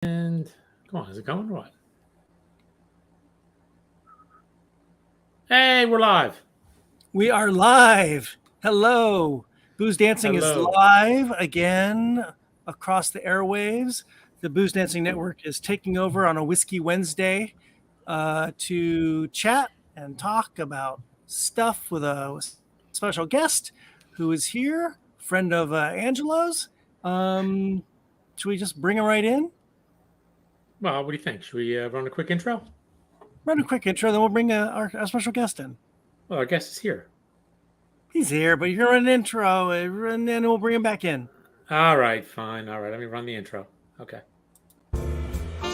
And come on, is it going or what? Hey, we're live. We are live. Hello. Booze Dancing is Hello. live again across the airwaves. The Booze Dancing Network is taking over on a Whiskey Wednesday to chat and talk about stuff with a special guest who is here, friend of Angelo's. Should we just bring him right in? Well, what do you think? Should we run a quick intro? Run a quick intro, then we'll bring our special guest in. Well, our guest is here. He's here, but you're going to run an intro, and then we'll bring him back in. All right, fine. All right, let me run the intro. Okay.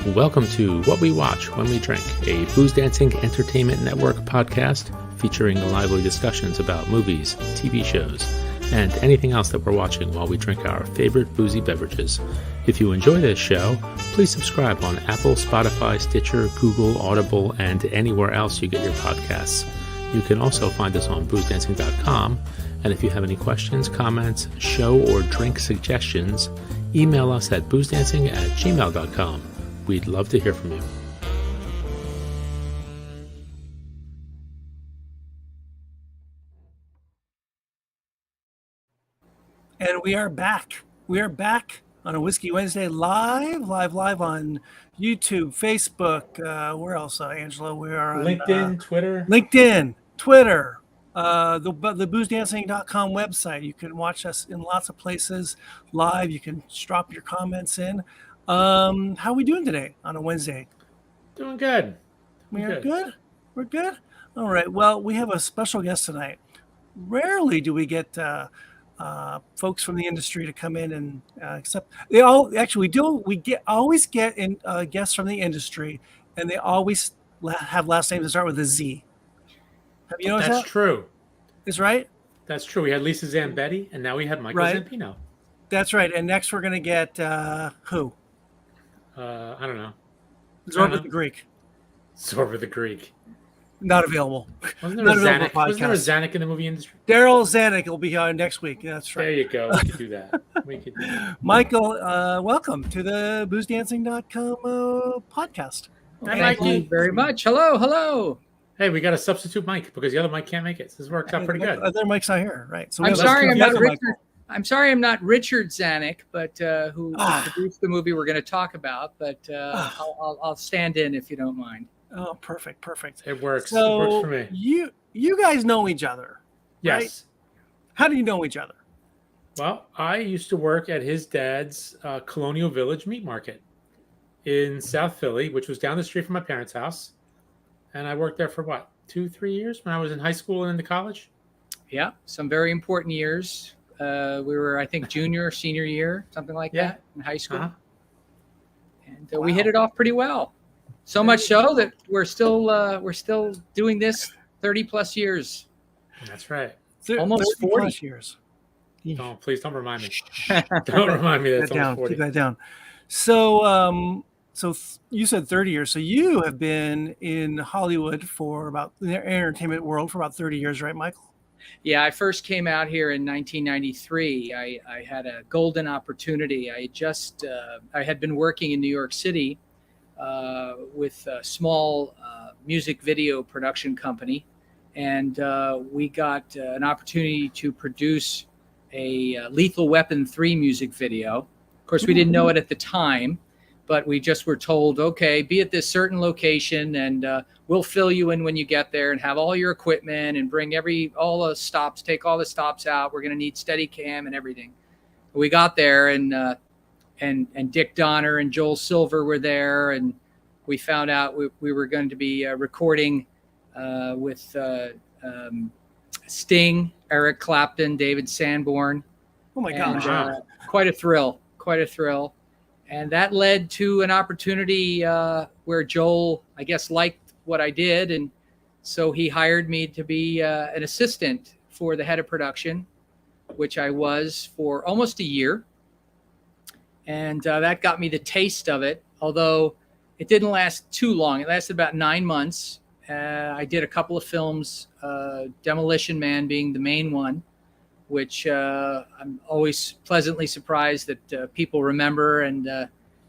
Welcome to What We Watch When We Drink, a Booze Dancing Entertainment Network podcast featuring lively discussions about movies, TV shows, and anything else that we're watching while we drink our favorite boozy beverages. If you enjoy this show, please subscribe on Apple, Spotify, Stitcher, Google, Audible, and anywhere else you get your podcasts. You can also find us on boozdancing.com, and if you have any questions, comments, show or drink suggestions, email us at boozdancing@gmail.com. We'd love to hear from you. And we are back. We are back on a Whiskey Wednesday live on YouTube, Facebook. Where else, Angela? We are on LinkedIn, Twitter. The boozdancing.com website. You can watch us in lots of places live. You can drop your comments in. How are we doing today on a Wednesday? Doing good. We're good. We're good. All right. Well, we have a special guest tonight. Rarely do we get folks from the industry to come in and accept. They all actually we always get in guests from the industry, and they always have last names that start with a Z. Have you noticed that? That's true. Is right. That's true. We had Lisa Zambetti, and now we have Michael Zampino. That's right. And next we're gonna get who? I don't know. Zorba the Greek. Zorba the Greek. Not available. Wasn't there a Zanuck in the movie industry? Daryl Zanuck will be on next week. That's right. There you go. We could do that. Michael, welcome to the boozdancing.com podcast. Thank you very much. Hello. Hey, we got a substitute mic because the other mic can't make it. So this worked out pretty good. Other mic's not here, right? So I'm sorry I'm not Richard Zanuck, but who produced the movie we're going to talk about. But I'll stand in if you don't mind. Oh, perfect. It works. So it works for me. You guys know each other, right? Yes. How do you know each other? Well, I used to work at his dad's Colonial Village meat market in South Philly, which was down the street from my parents' house. And I worked there for 2-3 years when I was in high school and into college? Yeah, some very important years. We were, I think, junior or senior year, something like that in high school. Uh-huh. And we hit it off pretty well. So much so that we're still doing this 30 plus years. That's right. Almost 40 plus years. Oh, please don't remind me. Don't remind me that's almost 40. Keep that down. So, you said 30 years. So you have been in Hollywood for about the entertainment world for about 30 years, right, Michael? Yeah, I first came out here in 1993. I had a golden opportunity. I had been working in New York City with a small music video production company, and we got an opportunity to produce a Lethal Weapon 3 music video. Of course, we didn't know it at the time, but we just were told, okay, be at this certain location, and we'll fill you in when you get there, and have all your equipment, and bring take all the stops out. We're going to need Steadicam and everything. We got there, and Dick Donner and Joel Silver were there, and we found out we were going to be recording with Sting, Eric Clapton, David Sanborn. Oh my gosh! Quite a thrill. And that led to an opportunity where Joel, I guess, liked what I did, and so he hired me to be an assistant for the head of production, which I was for almost a year. And that got me the taste of it, although it didn't last too long. It lasted about 9 months. I did a couple of films, Demolition Man being the main one, which I'm always pleasantly surprised that people remember and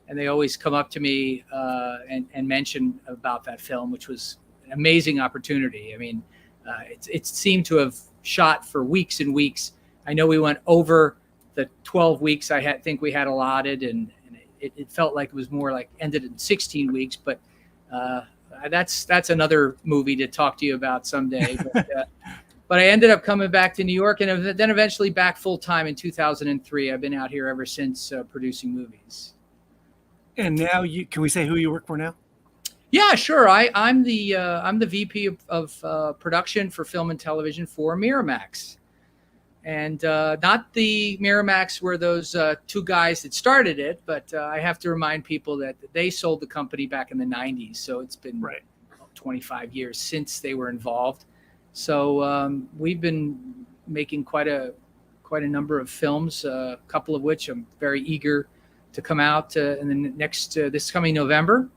and they always come up to me and mention about that film, which was an amazing opportunity. I mean, it seemed to have shot for weeks and weeks. I know we went over the 12 weeks think we had allotted, and it felt like it was more like ended in 16 weeks, but that's another movie to talk to you about someday. But I ended up coming back to New York, and then eventually back full time in 2003. I've been out here ever since, producing movies. And now can we say who you work for now? Yeah, sure. I'm the VP of production for film and television for Miramax, and not the Miramax where those two guys that started it, but I have to remind people that they sold the company back in the 90s, so it's been 25 years since they were involved. So we've been making quite a number of films, a couple of which I'm very eager to come out in the next this coming November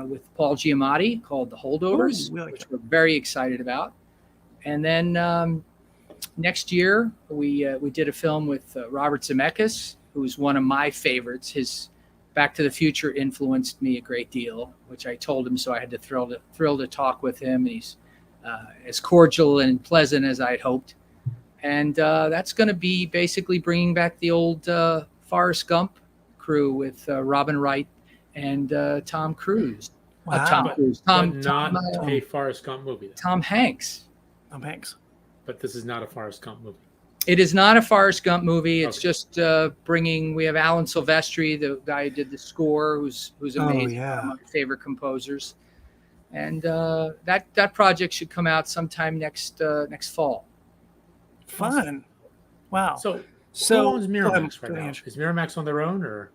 with Paul Giamatti, called The Holdovers, which we're very excited about. And then next year we did a film with Robert Zemeckis, who's one of my favorites. His Back to the Future influenced me a great deal, which I told him, so I had to thrill to talk with him. He's as cordial and pleasant as I'd hoped. And that's going to be basically bringing back the old Forrest Gump crew with Robin Wright and Tom Cruise. Wow. Not a Forrest Gump movie, though. Tom Hanks. But this is not a Forrest Gump movie. It is not a Forrest Gump movie. It's just we have Alan Silvestri, the guy who did the score, who's amazing, one of my favorite composers. And that project should come out sometime next fall. Fun. Wow. So who owns Miramax right now? Is Miramax on their own, or?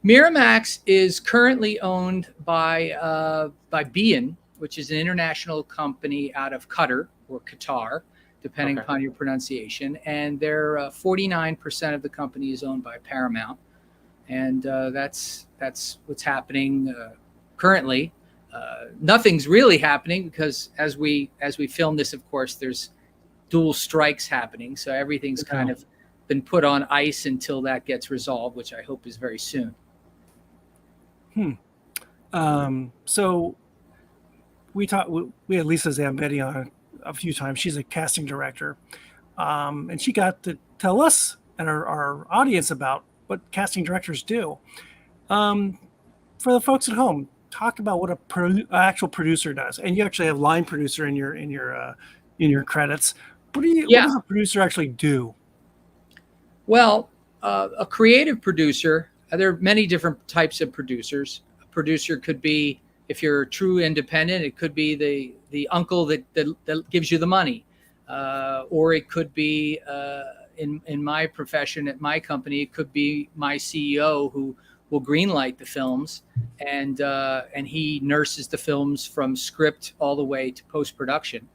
Miramax is currently owned by Bein, which is an international company out of Qatar or Qatar, depending upon your pronunciation. And they're 49% of the company is owned by Paramount, and that's what's happening currently. Nothing's really happening because as we film this, of course, there's dual strikes happening. So everything's kind of been put on ice until that gets resolved, which I hope is very soon. So we had Lisa Zambetti on a few times. She's a casting director. And she got to tell us and our audience about what casting directors do. For the folks at home, talk about what actual producer does. And you actually have line producer in your credits. What does a producer actually do? Well, a creative producer, there are many different types of producers. A producer could be, if you're a true independent, it could be the uncle that gives you the money. Or it could be, in my profession at my company, it could be my CEO who will greenlight the films, and he nurses the films from script all the way to post-production.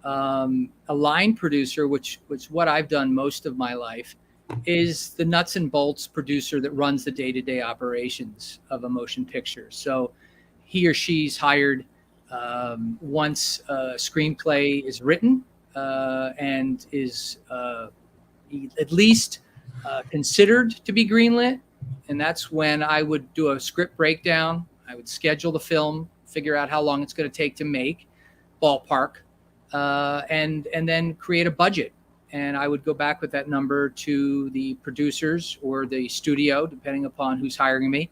A line producer, which what I've done most of my life, is the nuts and bolts producer that runs the day-to-day operations of a motion picture. So he or she's hired once a screenplay is written and is at least considered to be greenlit. And that's when I would do a script breakdown. I would schedule the film, figure out how long it's going to take to make, ballpark, and then create a budget. And I would go back with that number to the producers or the studio, depending upon who's hiring me.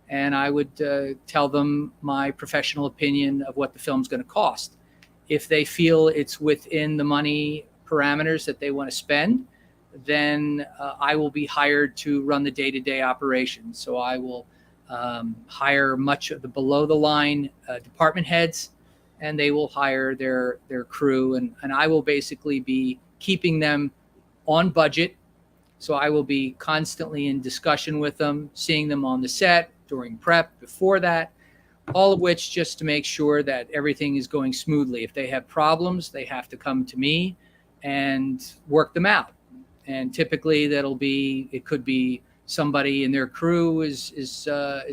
And I would tell them my professional opinion of what the film's going to cost. If they feel it's within the money parameters that they want to spend, then I will be hired to run the day-to-day operations. So I will hire much of the below-the-line department heads, and they will hire their crew. And I will basically be keeping them on budget. So I will be constantly in discussion with them, seeing them on the set, during prep, before that, all of which just to make sure that everything is going smoothly. If they have problems, they have to come to me and work them out. And typically it could be somebody in their crew is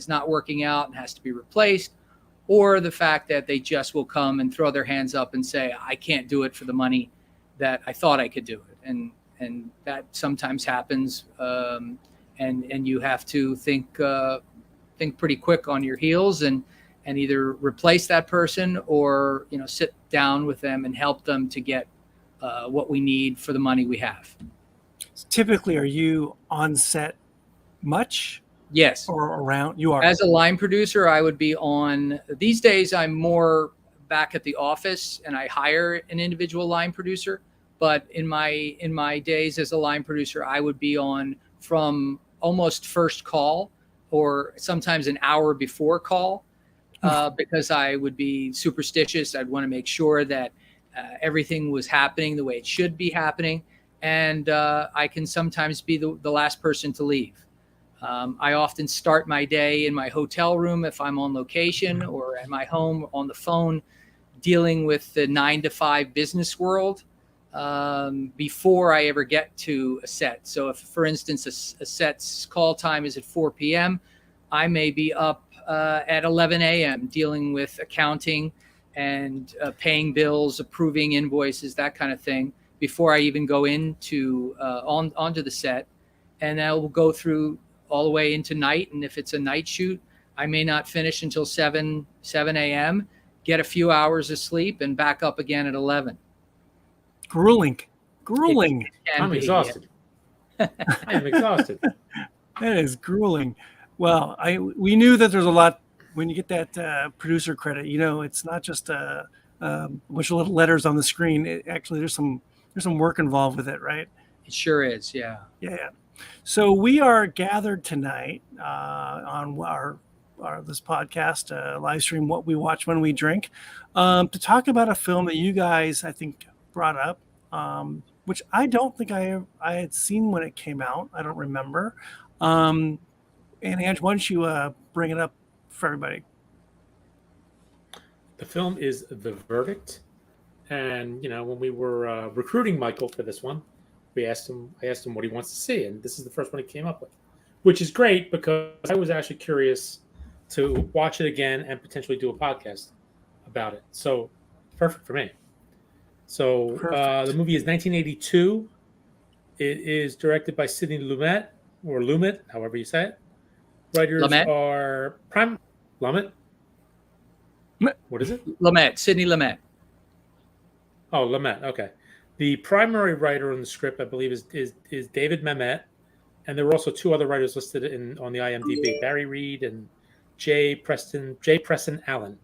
not working out and has to be replaced, or the fact that they just will come and throw their hands up and say, I can't do it for the money that I thought I could do it. And that sometimes happens. and you have to think pretty quick on your heels and either replace that person or sit down with them and help them to get what we need for the money we have. Typically, are you on set much? Yes. Or around? You are. As a line producer, I would be on. These days, I'm more back at the office and I hire an individual line producer. But in my days as a line producer, I would be on from almost first call or sometimes an hour before call because I would be superstitious. I'd want to make sure that everything was happening the way it should be happening. And I can sometimes be the last person to leave. I often start my day in my hotel room if I'm on location or at my home on the phone dealing with the 9 to 5 business world before I ever get to a set. So if, for instance, a set's call time is at 4 p.m., I may be up at 11 a.m. dealing with accounting and paying bills, approving invoices, that kind of thing, before I even go into onto the set. And I will go through all the way into night. And if it's a night shoot, I may not finish until 7 a.m., get a few hours of sleep, and back up again at 11. Grueling. I'm exhausted. I am exhausted. That is grueling. Well, we knew that there's a lot when you get that producer credit. It's not just a bunch of little letters on the screen. Actually, there's some work involved with it, right? It sure is. Yeah. Yeah. So we are gathered tonight on our this podcast live stream, What We Watch When We Drink, to talk about a film that you guys, I think, brought up, which I don't think I had seen when it came out. I don't remember. And Ange, why don't you bring it up for everybody? The film is The Verdict. And, when we were recruiting Michael for this one, I asked him what he wants to see, and this is the first one he came up with, which is great because I was actually curious to watch it again and potentially do a podcast about it. So perfect for me. So the movie is 1982. It is directed by Sidney Lumet, or Lumet, however you say it. Writers are Lumet. What is it? Lumet, Sidney Lumet. Oh, Lumet. Okay. The primary writer on the script, I believe, is David Mamet, and there were also 2 other writers listed on the IMDb: Barry Reed and J. Preston Allen.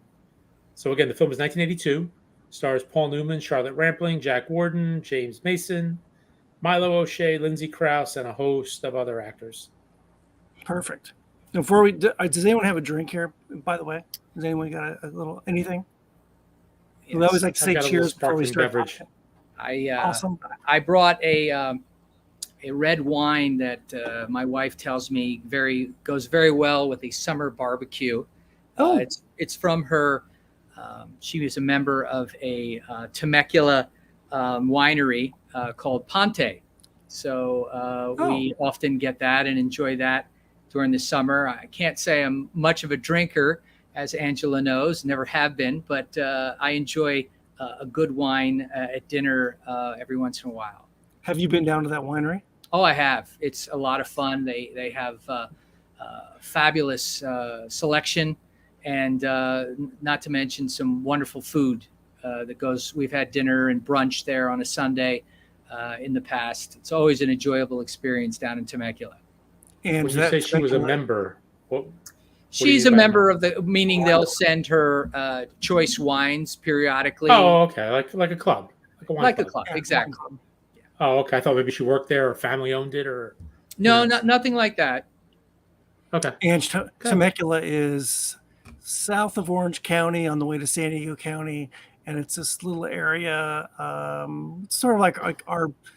So again, the film is 1982. Stars Paul Newman, Charlotte Rampling, Jack Warden, James Mason, Milo O'Shea, Lindsay Krause, and a host of other actors. Perfect. Before does anyone have a drink here? By the way, does anyone got a little anything? Yes. We always like to say cheers before we start. Beverage. Awesome. I brought a red wine that my wife tells me goes very well with a summer barbecue. It's from her. She was a member of a Temecula winery called Ponte. So we often get that and enjoy that during the summer. I can't say I'm much of a drinker, as Angela knows, never have been, but I enjoy a good wine at dinner every once in a while. Have you been down to that winery? Oh, I have. It's a lot of fun. They have fabulous selection, and not to mention some wonderful food that goes. We've had dinner and brunch there on a Sunday in the past. It's always an enjoyable experience down in Temecula. And when you say she was a member, she's a member of meaning they'll send her choice wines periodically. Oh, okay, like a club, like a club, exactly. Yeah. Oh, okay. I thought maybe she worked there or family owned it, or no, nothing like that. Okay. And Temecula is south of Orange County on the way to San Diego County, and it's this little area, sort of like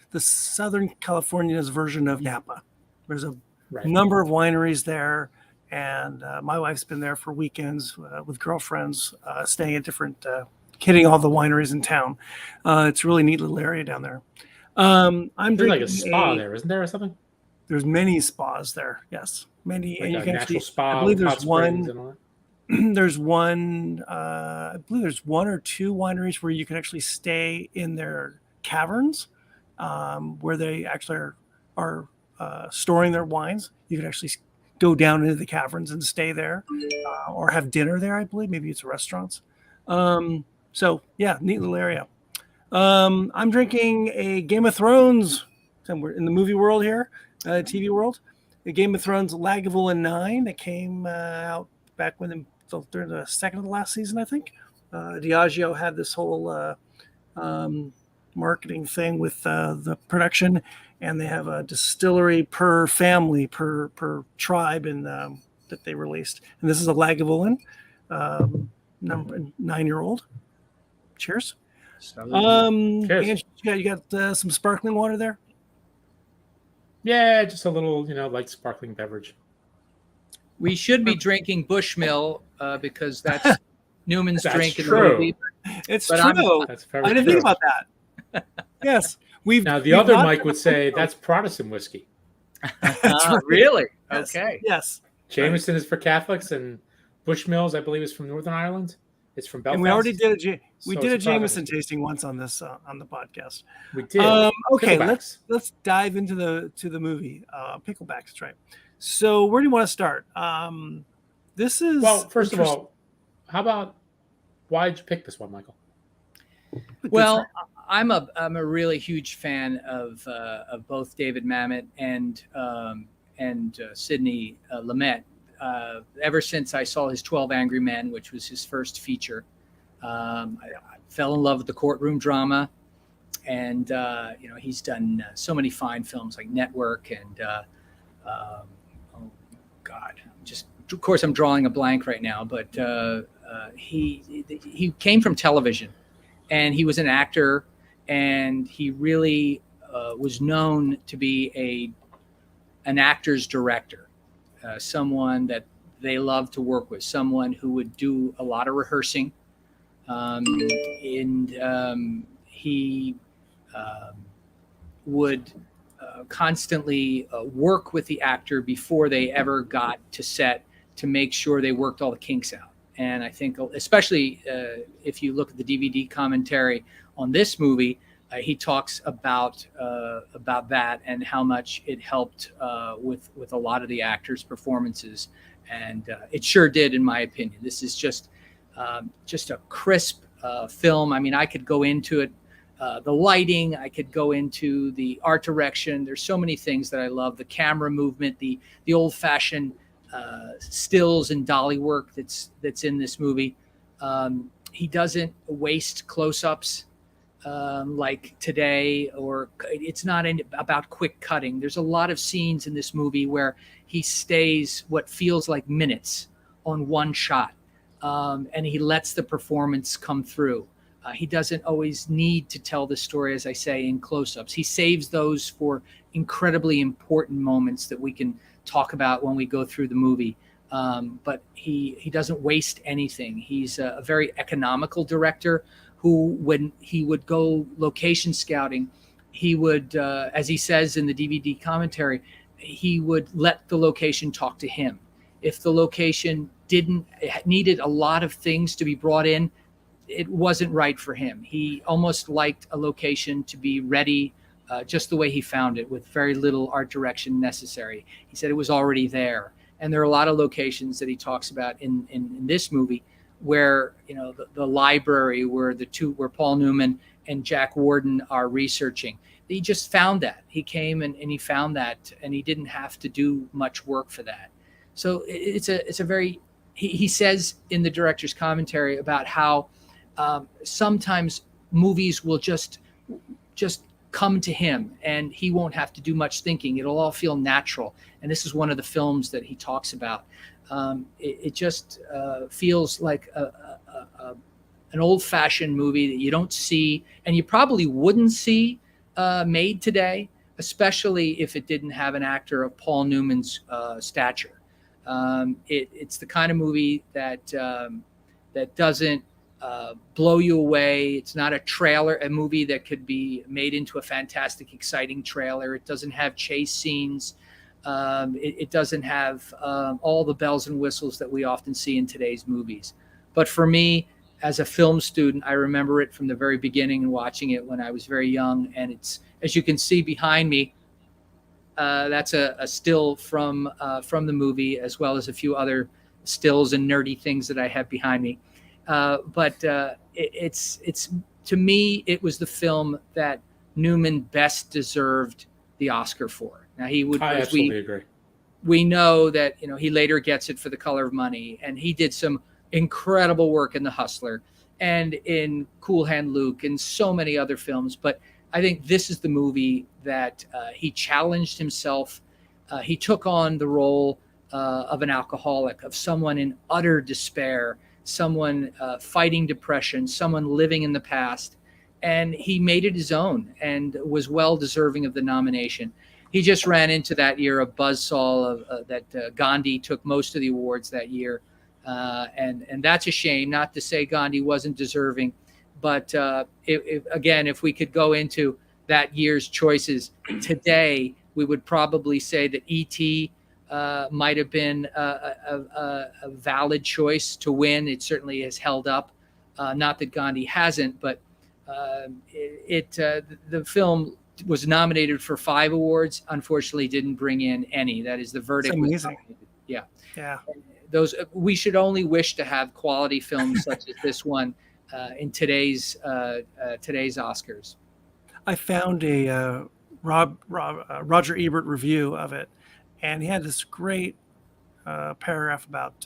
the Southern California's version of Napa. There's a number of wineries there. And my wife's been there for weekends with girlfriends, staying at different, hitting all the wineries in town. It's a really neat little area down there. I'm drinking like a spa there, isn't there, or something? There's many spas there. Yes, many. Like and you a can natural actually, spa. I believe there's one. There's one. I believe there's 1 or 2 wineries where you can actually stay in their caverns, where they actually are storing their wines. You could actually go down into the caverns and stay there, or have dinner there. I believe maybe it's restaurants. So yeah, neat little area. I'm drinking a Game of Thrones. Somewhere in the movie world here, TV world. The Game of Thrones Lagavulin 9 that came out back when during the second of the last season, I think. Diageo had this whole marketing thing with the production, and they have a distillery per family, per tribe, and that they released. And this is a Lagavulin, number 9-year-old. Cheers. Cheers. You got some sparkling water there? Yeah, just a little, light sparkling beverage. We should be drinking Bushmill because that's Newman's drink in the true. movie. It's But true. That's very I didn't true. think about that. Yes. Now, the other Mike would say that's Protestant whiskey. Really? Yes. Okay. Yes. Jameson is for Catholics, and Bushmills, I believe, is from Northern Ireland. It's from Belfast. And we already did a So did a it's Jameson Protestant. tasting once on this on the podcast. We did. Okay, Picklebacks. let's dive into the movie. Picklebacks, that's right. So where do you want to start? This is First of all, how about why did you pick this one, Michael? Well, I'm a really huge fan of both David Mamet and Sidney Lumet. Ever since I saw his 12 Angry Men, which was his first feature, I fell in love with the courtroom drama, and he's done so many fine films like Network and oh God, of course I'm drawing a blank right now, but he came from television, and he was an actor, and he really was known to be an actor's director. Someone that they love to work with, someone who would do a lot of rehearsing. He would constantly work with the actor before they ever got to set to make sure they worked all the kinks out. And I think, especially if you look at the DVD commentary on this movie, he talks about that and how much it helped with a lot of the actors' performances, and it sure did, in my opinion. This is just a crisp film. I mean, I could go into it, the lighting. I could go into the art direction. There's so many things that I love. The camera movement, the old-fashioned stills and dolly work that's in this movie. He doesn't waste close-ups. Like today, or it's not about quick cutting. There's a lot of scenes in this movie where he stays what feels like minutes on one shot, and he lets the performance come through. He doesn't always need to tell the story, as I say, in close-ups. He saves those for incredibly important moments that we can talk about when we go through the movie. But he doesn't waste anything. He's a very economical director who, when he would go location scouting, he would, as he says in the DVD commentary, he would let the location talk to him. If the location needed a lot of things to be brought in, it wasn't right for him. He almost liked a location to be ready just the way he found it, with very little art direction necessary. He said it was already there. And there are a lot of locations that he talks about in this movie where, the library where Paul Newman and Jack Warden are researching. He just found that. He came and he found that, and he didn't have to do much work for that. So it's a very, he says in the director's commentary about how sometimes movies will just come to him and he won't have to do much thinking. It'll all feel natural. And this is one of the films that he talks about. It just feels like an old-fashioned movie that you don't see, and you probably wouldn't see made today, especially if it didn't have an actor of Paul Newman's stature. It's the kind of movie that doesn't blow you away. It's not a movie that could be made into a fantastic, exciting trailer. It doesn't have chase scenes. It doesn't have all the bells and whistles that we often see in today's movies. But for me, as a film student, I remember it from the very beginning and watching it when I was very young. And it's, as you can see behind me, That's a still from the movie, as well as a few other stills and nerdy things that I have behind me. But it's to me, it was the film that Newman best deserved the Oscar for. Now he would, I absolutely agree. We know that, you know, he later gets it for The Color of Money, and he did some incredible work in The Hustler and in Cool Hand Luke and so many other films. But I think this is the movie that he challenged himself. He took on the role of an alcoholic, of someone in utter despair, someone fighting depression, someone living in the past. And he made it his own and was well deserving of the nomination. He just ran into that year a buzzsaw that Gandhi took most of the awards that year. And that's a shame, not to say Gandhi wasn't deserving. But again, if we could go into that year's choices today, we would probably say that E.T. Might have been a valid choice to win. It certainly has held up. Not that Gandhi hasn't, but the film was nominated for 5 awards. Unfortunately, didn't bring in any. That is, the verdict. That's amazing. Yeah. Yeah. Those, we should only wish to have quality films such as this one in today's Oscars. I found a Roger Ebert review of it, and he had this great paragraph about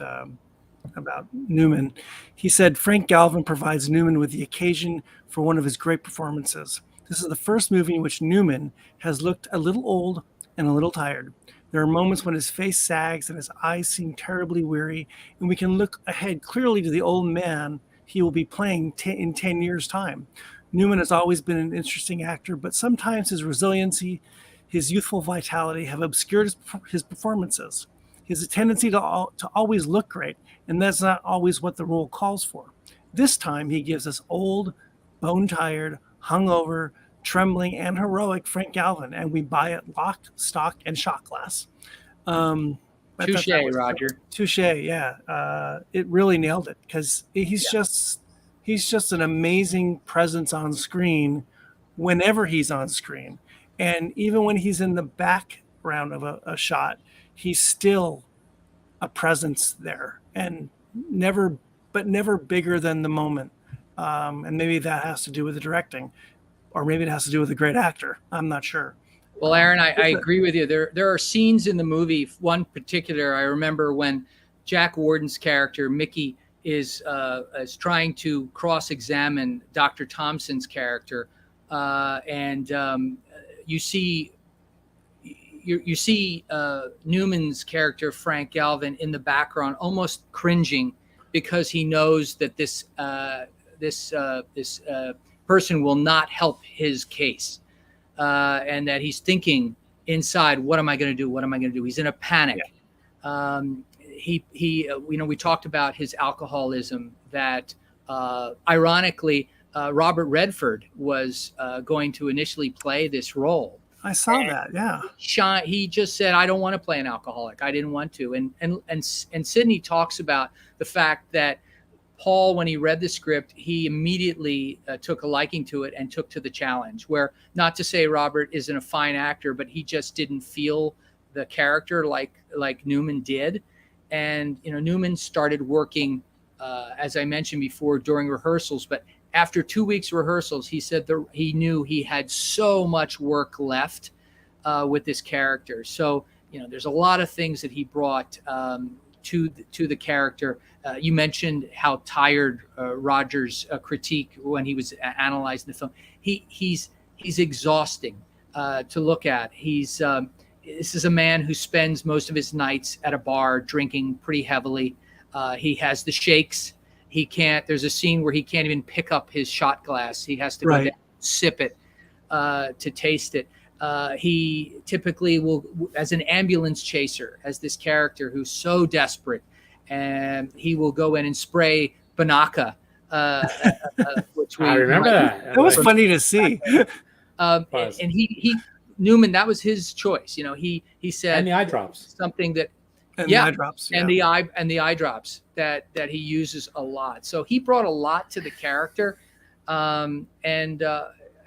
Newman. He said, Frank Galvin provides Newman with the occasion for one of his great performances. This is the first movie in which Newman has looked a little old and a little tired. There are moments when his face sags and his eyes seem terribly weary, and we can look ahead clearly to the old man he will be playing in 10 years' time. Newman has always been an interesting actor, but sometimes his resiliency, his youthful vitality have obscured his performances. He has a tendency to always look great, and that's not always what the role calls for. This time, he gives us old, bone-tired, hungover, trembling, and heroic Frank Galvin, and we buy it lock, stock, and shot glass. Touche, Roger. Touche, yeah. It really nailed it, because he's just an amazing presence on screen whenever he's on screen. And even when he's in the background of a shot, he's still a presence there, and never bigger than the moment. And maybe that has to do with the directing, or maybe it has to do with a great actor. I'm not sure. Well, Aaron, I agree with you. There are scenes in the movie. One particular, I remember when Jack Warden's character Mickey is trying to cross-examine Dr. Thompson's character, and you see Newman's character Frank Galvin in the background, almost cringing, because he knows that this person will not help his case, and that he's thinking inside, what am I going to do? What am I going to do? He's in a panic. Yeah. We talked about his alcoholism, that ironically, Robert Redford was going to initially play this role. I saw that. Yeah. He just said, I don't want to play an alcoholic. I didn't want to. And Sidney talks about the fact that Paul, when he read the script, he immediately took a liking to it and took to the challenge, where, not to say Robert isn't a fine actor, but he just didn't feel the character like Newman did. And, Newman started working, as I mentioned before, during rehearsals. But after 2 weeks rehearsals, he said that he knew he had so much work left with this character. So, there's a lot of things that he brought to the character. You mentioned how tired Roger's critique when he was analyzing the film. He's exhausting to look at. This is a man who spends most of his nights at a bar drinking pretty heavily. He has the shakes. There's a scene where he can't even pick up his shot glass. He has to go down, sip it to taste it. He typically will, as an ambulance chaser, as this character who's so desperate, and he will go in and spray Banaka. Which I remember that. That was funny to see. And Newman, that was his choice. He said, and the eye drops, something that, and the eye drops, and the eye drops that he uses a lot. So he brought a lot to the character, and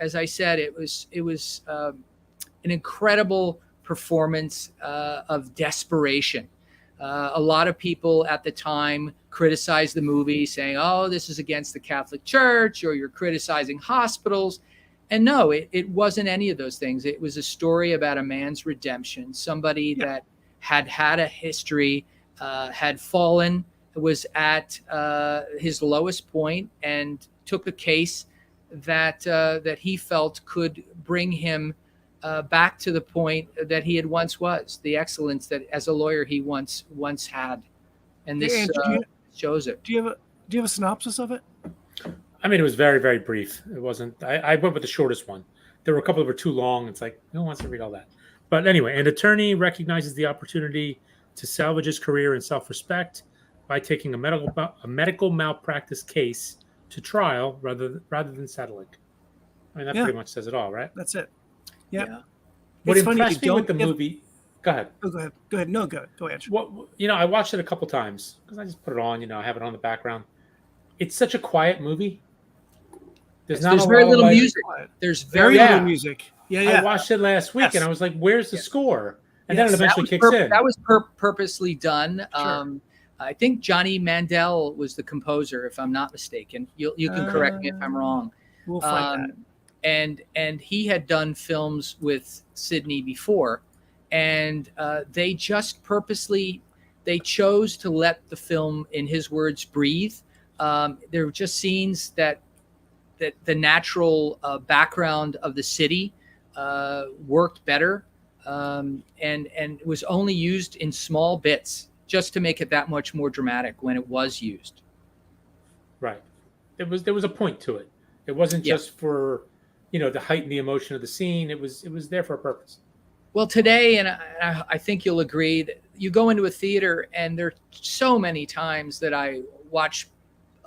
as I said, it was an incredible performance of desperation. A lot of people at the time criticized the movie, saying, "Oh, this is against the Catholic Church," or "You're criticizing hospitals." And no, it wasn't any of those things. It was a story about a man's redemption, somebody that had a history, had fallen, was at his lowest point, and took a case that he felt could bring him back to the point that he had once was, the excellence that as a lawyer he once had. And this shows it. Do you have a synopsis of it? I mean, it was very, very brief. It wasn't. I went with the shortest one. There were a couple that were too long. It's like, who wants to read all that? But anyway, an attorney recognizes the opportunity to salvage his career and self-respect by taking a medical malpractice case to trial rather than settling. I mean, that pretty much says it all, right? That's it. Yeah. What impressed me with the movie? Go ahead. Oh, go ahead. No, go ahead. I watched it a couple times because I just put it on. I have it on the background. It's such a quiet movie. There's very little music. There's very little music. Yeah. I watched it last week and I was like, "Where's the score?" And then it eventually kicks in. That was purposely done. Sure. I think Johnny Mandel was the composer, if I'm not mistaken. You can correct me if I'm wrong. We'll find that. And he had done films with Sidney before, and they just purposely chose to let the film, in his words, breathe. There were just scenes that the natural background of the city worked better, and it was only used in small bits just to make it that much more dramatic when it was used. Right. There was a point to it. It wasn't just for to heighten the emotion of the scene. It was there for a purpose. Well, today, and I think you'll agree, that you go into a theater and there are so many times that I watch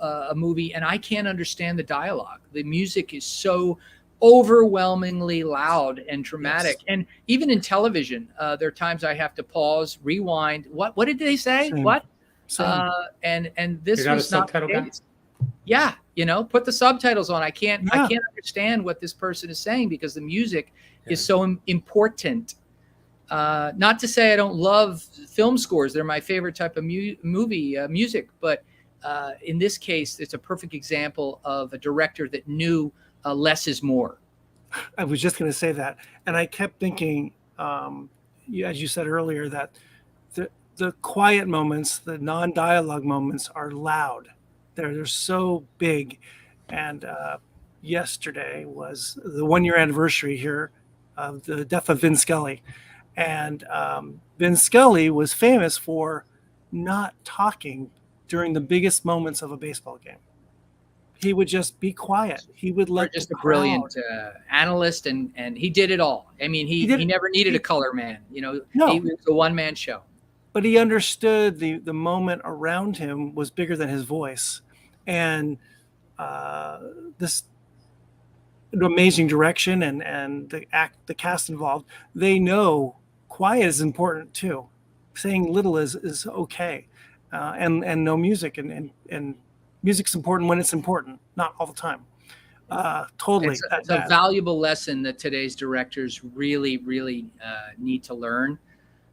a movie and I can't understand the dialogue. The music is so overwhelmingly loud and dramatic. Yes. And even in television, there are times I have to pause, rewind. What did they say? Same. What? Same. And this You're was not the case. Yeah, put the subtitles on. I can't understand what this person is saying because the music is so important. Not to say I don't love film scores. They're my favorite type of movie music, but in this case, it's a perfect example of a director that knew less is more. I was just going to say that. And I kept thinking, as you said earlier, that the quiet moments, the non-dialogue moments are loud. They're so big. And yesterday was the 1-year anniversary here of the death of Vin Scully. And Vin Scully was famous for not talking during the biggest moments of a baseball game. He would just be quiet. He would let just a brilliant analyst, and he did it all. I mean, he never needed a color man. No. He was a one-man show. But he understood the moment around him was bigger than his voice, and this amazing direction and the cast involved. They know quiet is important too. Saying little is okay, and no music and music's important when it's important, not all the time. Totally. It's a valuable lesson that today's directors really, really need to learn.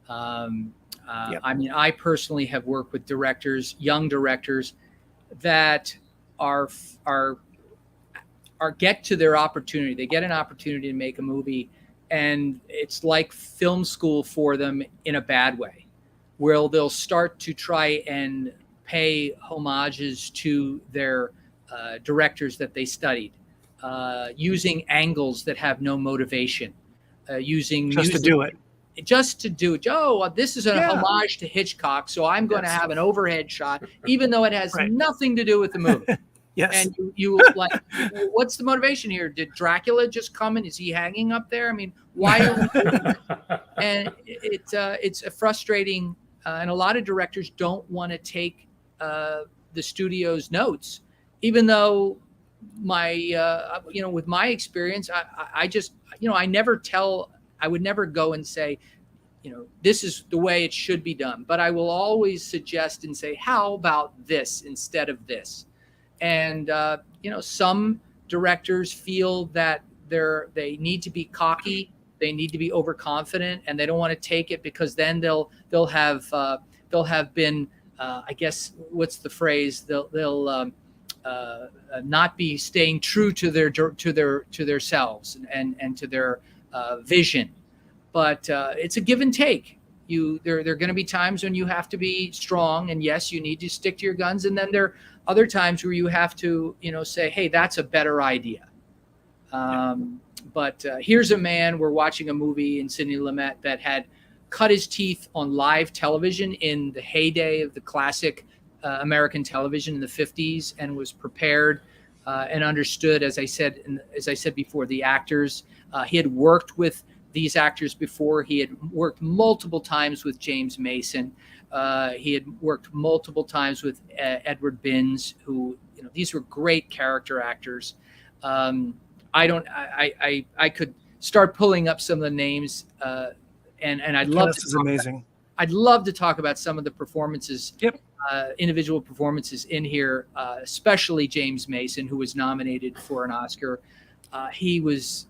I mean, I personally have worked with directors, young directors, that are get to their opportunity. They get an opportunity to make a movie, and it's like film school for them in a bad way, where they'll start to try and pay homages to their directors that they studied, using angles that have no motivation, using just music, to do it. Oh, this is a homage to Hitchcock, so I'm going to have an overhead shot, even though it has nothing to do with the movie. Yes. And you like, what's the motivation here? Did Dracula just come and is he hanging up there? I mean, why are we doing this? And it's a frustrating, and a lot of directors don't want to take the studio's notes, even though with my experience, I just, I would never go and say, this is the way it should be done, but I will always suggest and say, how about this instead of this? And, some directors feel that they need to be cocky. They need to be overconfident, and they don't want to take it because then they'll have been I guess what's the phrase? They'll not be staying true to their selves and to their vision. But it's a give and take. There are going to be times when you have to be strong, and yes, you need to stick to your guns. And then there are other times where you have to, say, hey, that's a better idea. But here's a man, we're watching a movie in Sidney Lumet that had cut his teeth on live television in the heyday of the classic American television in the 50s, and was prepared and understood, as I said before, the actors. He had worked with these actors before. He had worked multiple times with James Mason. He had worked multiple times with Edward Binns, who, these were great character actors. I could start pulling up some of the names, and I'd love to. This is amazing. I'd love to talk about some of the performances. Yep. Individual performances in here, especially James Mason, who was nominated for an Oscar. He was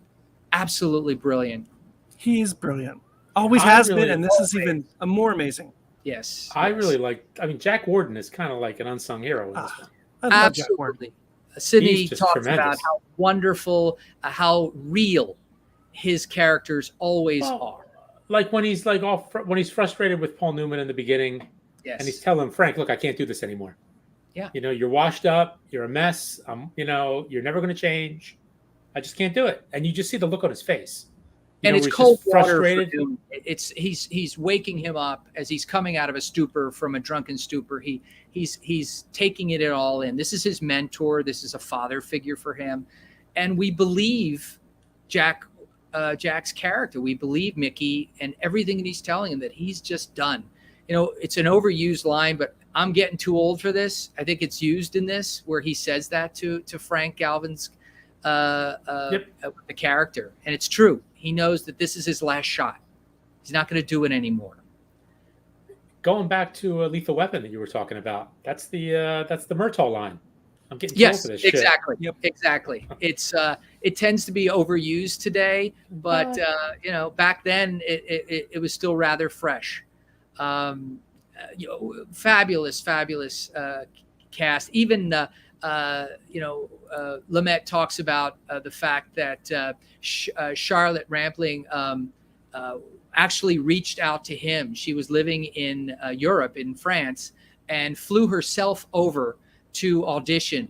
absolutely brilliant. He's brilliant. Always has been, and this is even more amazing. Yes. I really like. Jack Warden is kind of like an unsung hero in this one. I love Jack Warden. Sidney talks about how wonderful, how real his characters always are. Like when he's when he's frustrated with Paul Newman in the beginning, yes, and he's telling Frank, "Look, I can't do this anymore. Yeah, you're washed up. You're a mess. You're never going to change. I just can't do it." And you just see the look on his face. And it's cold water for him. He's waking him up as he's coming out of a stupor, from a drunken stupor. He's taking it all in. This is his mentor. This is a father figure for him, and we believe Jack's character. We believe Mickey and everything that he's telling him, that he's just done. It's an overused line, but I'm getting too old for this. I think it's used in this, where he says that to Frank Galvin's the character, and it's true. He knows that this is his last shot. He's not going to do it anymore. Going back to Lethal Weapon that you were talking about, that's the Murtaugh line. I'm getting too old for this exactly. shit. Yep. Exactly. It tends to be overused today, but back then it was still rather fresh. Fabulous cast. Even Lumet talks about the fact that Charlotte Rampling actually reached out to him. She was living in Europe, in France, and flew herself over to audition,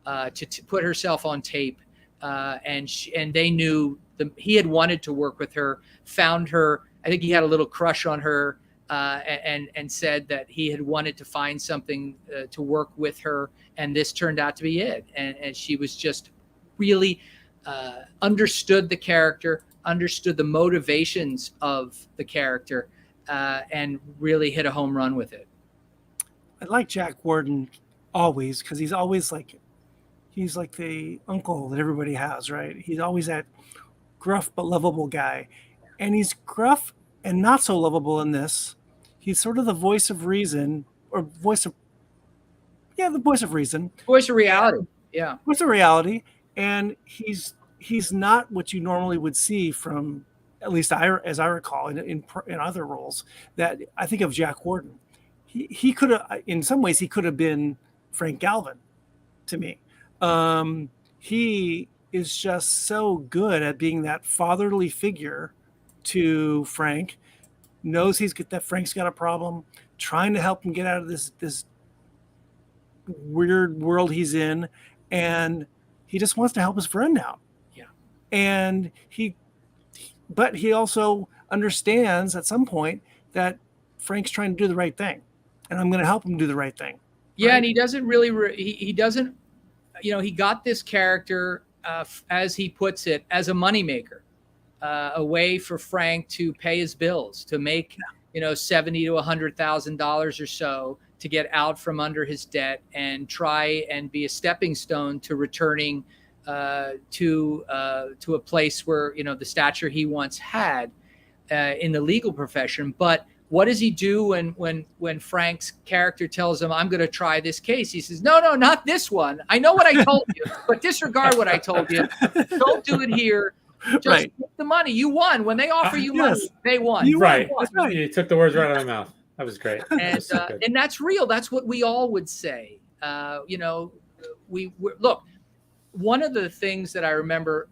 to put herself on tape. And they knew he had wanted to work with her, found her. I think he had a little crush on her, and said that he had wanted to find something to work with her. And this turned out to be it. And she was just really understood the character, understood the motivations of the character, and really hit a home run with it. I like Jack Warden always, because he's always he's like the uncle that everybody has, right? He's always that gruff but lovable guy. And he's gruff and not so lovable in this. He's sort of the voice of reason, or the voice of reason. Voice of reality. Yeah. Voice of reality. And he's not what you normally would see from, at least as I recall, in other roles, that I think of Jack Warden. He could have, in some ways, he could have been Frank Galvin to me. He is just so good at being that fatherly figure to Frank, knows that Frank's got a problem, trying to help him get out of this weird world he's in, and he just wants to help his friend out. Yeah. And but he also understands at some point that Frank's trying to do the right thing, and I'm going to help him do the right thing. Yeah. Right? And he doesn't really, he doesn't, he got this character, as he puts it, as a moneymaker, a way for Frank to pay his bills, to make, $70,000 to $100,000 or so, to get out from under his debt and try and be a stepping stone to returning to a place where, the stature he once had in the legal profession. But what does he do when Frank's character tells him, I'm going to try this case? He says, no, not this one. I know what I told you, but disregard what I told you. Don't do it here. Just Right. take the money. You won. When they offer you money, Yes. they won. You Right. won. That's right. You took the words right out of my mouth. That was great. That And was so good. and that's real. That's what we all would say. Look. One of the things that I remember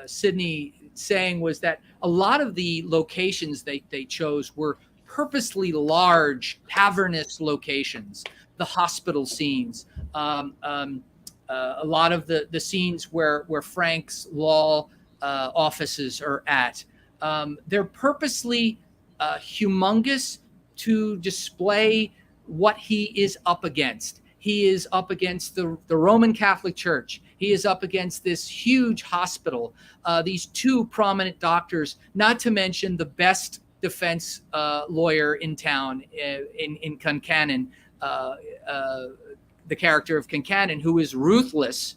Sidney saying was that a lot of the locations they chose were purposely large, cavernous locations. The hospital scenes, a lot of the scenes where Frank's law offices are at. They're purposely humongous to display what he is up against. He is up against the Roman Catholic Church. He is up against this huge hospital, these two prominent doctors, not to mention the best defense lawyer in town in Concannon, the character of Concannon, who is ruthless,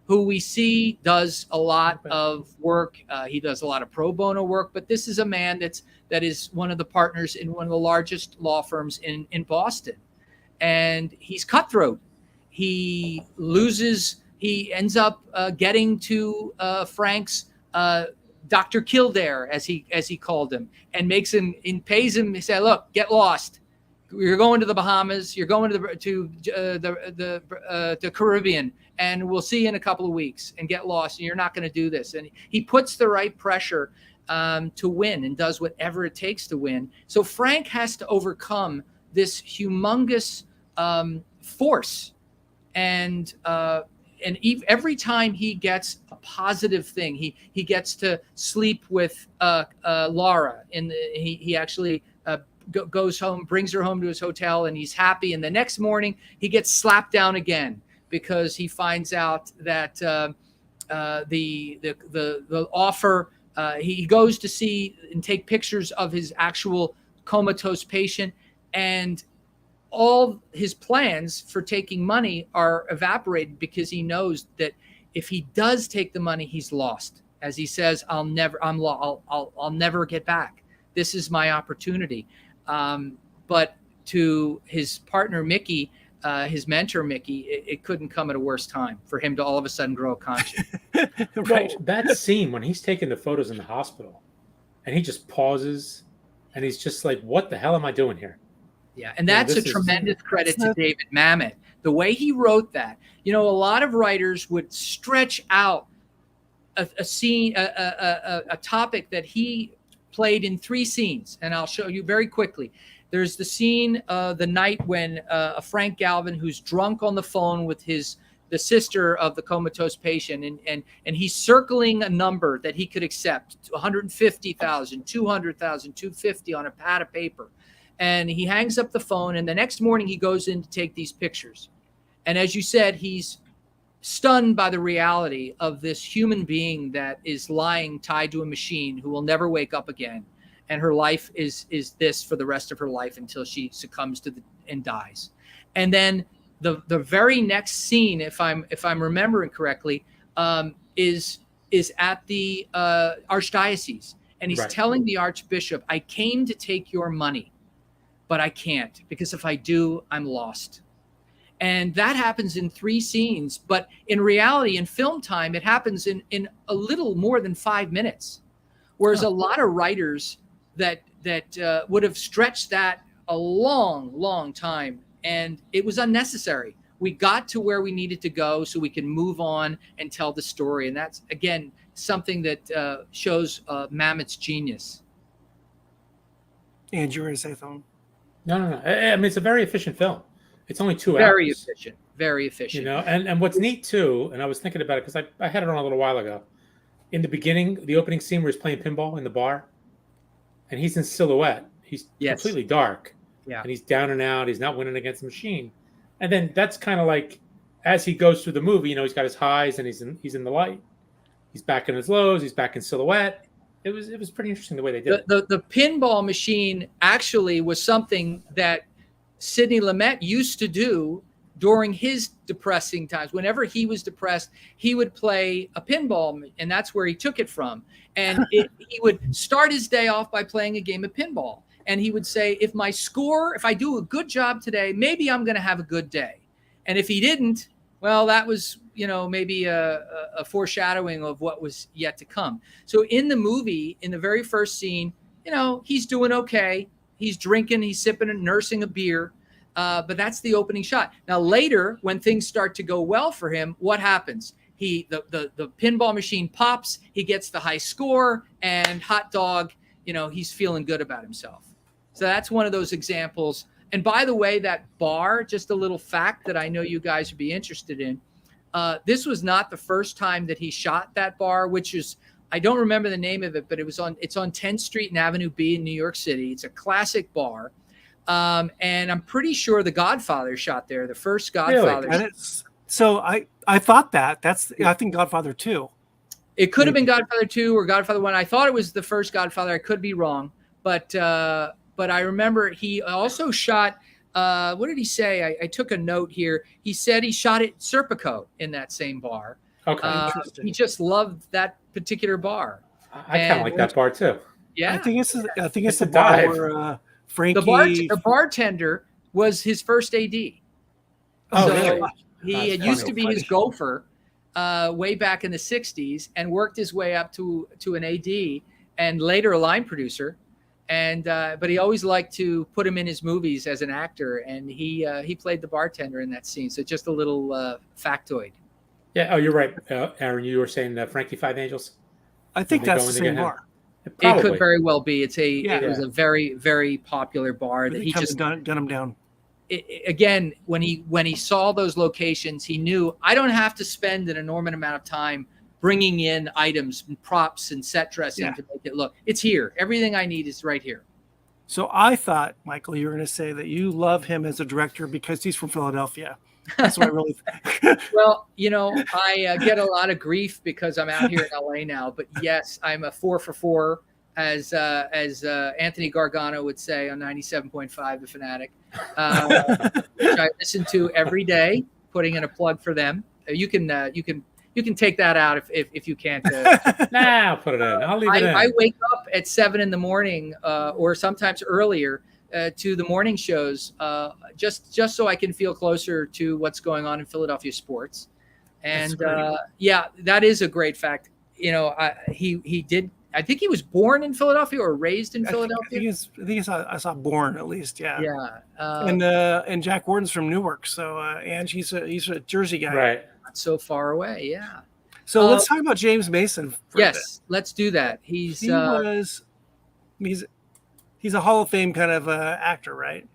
who we see does a lot of work. He does a lot of pro bono work, but this is a man that is one of the partners in one of the largest law firms in Boston. And he's cutthroat. He loses. He ends up getting to Frank's Dr. Kildare, as he called him, and pays him. He said, "Look, get lost. You're going to the Bahamas. You're going to the Caribbean, and we'll see you in a couple of weeks. And get lost. And you're not going to do this." And he puts the right pressure to win, and does whatever it takes to win. So Frank has to overcome this humongous force, and every time he gets a positive thing, he gets to sleep with Laura, and he actually goes home, brings her home to his hotel, and he's happy. And the next morning, he gets slapped down again because he finds out that the offer. He goes to see and take pictures of his actual comatose patient, and all his plans for taking money are evaporated because he knows that if he does take the money, he's lost. As he says, I'll never get back. This is my opportunity. But to his partner, Mickey, his mentor, Mickey, it couldn't come at a worse time for him to all of a sudden grow a conscience. Right. Well, that scene when he's taking the photos in the hospital and he just pauses and he's just like, what the hell am I doing here? Yeah, and that's a tremendous credit to David Mamet. The way he wrote that, a lot of writers would stretch out a scene, a topic that he played in 3 scenes, and I'll show you very quickly. There's the scene the night when Frank Galvin, who's drunk on the phone with the sister of the comatose patient, and he's circling a number that he could accept, 150,000, 200,000, 250 on a pad of paper. And he hangs up the phone, and the next morning he goes in to take these pictures. And as you said, he's stunned by the reality of this human being that is lying tied to a machine who will never wake up again. And her life is this for the rest of her life until she succumbs to and dies. And then the very next scene, if I'm remembering correctly, is at the archdiocese. And he's telling the archbishop, I came to take your money, but I can't, because if I do, I'm lost. And that happens in 3 scenes. But in reality, in film time, it happens in a little more than 5 minutes. Whereas a lot of writers that would have stretched that a long, long time. And it was unnecessary. We got to where we needed to go so we can move on and tell the story. And that's, again, something that shows Mamet's genius. And you were going to say something? No. I mean, it's a very efficient film. It's only 2 hours. Very efficient. And what's neat too, and I was thinking about it because I had it on a little while ago. In the beginning, the opening scene where he's playing pinball in the bar, and he's in silhouette. He's completely dark. Yeah. And he's down and out. He's not winning against the machine. And then that's kind of like as he goes through the movie, he's got his highs and he's in the light. He's back in his lows. He's back in silhouette. It was pretty interesting the way they did it. The pinball machine actually was something that Sidney Lumet used to do during his depressing times. Whenever he was depressed, he would play a pinball, and that's where he took it from. And he would start his day off by playing a game of pinball. And he would say, if I do a good job today, maybe I'm going to have a good day. And if he didn't, Well, that was, maybe a foreshadowing of what was yet to come. So in the movie, in the very first scene, he's doing okay. He's drinking, he's sipping and nursing a beer. But that's the opening shot. Now, later, when things start to go well for him, what happens? The pinball machine pops, he gets the high score, and hot dog, he's feeling good about himself. So that's one of those examples. And by the way, that bar, just a little fact that I know you guys would be interested in. This was not the first time that he shot that bar, which is, I don't remember the name of it, but it's on 10th Street and Avenue B in New York City. It's a classic bar. And I'm pretty sure The Godfather shot there, the first Godfather. Really? So I thought I think Godfather 2. It could have been Godfather 2 or Godfather 1. I thought it was the first Godfather. I could be wrong. But I remember he also shot, what did he say? I took a note here. He said he shot at Serpico in that same bar. Okay. He just loved that particular bar. I kind of like that bar too. Yeah. I think it's a the bar dive. where Frankie. The bartender was his first AD. Oh, so really? He That's used to be funny. his gopher way back in the 60s and worked his way up to an AD and later a line producer. And but he always liked to put him in his movies as an actor, and he played the bartender in that scene. So just a little factoid. Yeah. Oh, you're right, Aaron. You were saying Frankie Five Angels. I think When they that's go the in to same get him. bar. It could very well be. It was Yeah. a very, very popular bar that He he comes just done him down. again, when he saw those locations, he knew I don't have to spend an enormous amount of time bringing in items and props and set dressing to make it look. It's here. Everything I need is right here. So I thought, Michael, you were going to say that you love him as a director because he's from Philadelphia. That's what I really think. Well, I get a lot of grief because I'm out here in LA now. But yes, I'm a 4 for 4, as Anthony Gargano would say on 97.5 The Fanatic, which I listen to every day. Putting in a plug for them. You can take that out if you can't. Nah, I'll put it in. I'll leave it in. I wake up at 7 in the morning, or sometimes earlier, to the morning shows, just so I can feel closer to what's going on in Philadelphia sports. And that is a great fact. He did. I think he was born in Philadelphia or raised in Philadelphia. I think I saw Born at least. Yeah. Yeah. And Jack Warden's from Newark, so and he's a Jersey guy. Right. Not so far away. Yeah. So let's talk about James Mason. Yes, let's do that. He's a Hall of Fame kind of actor, right?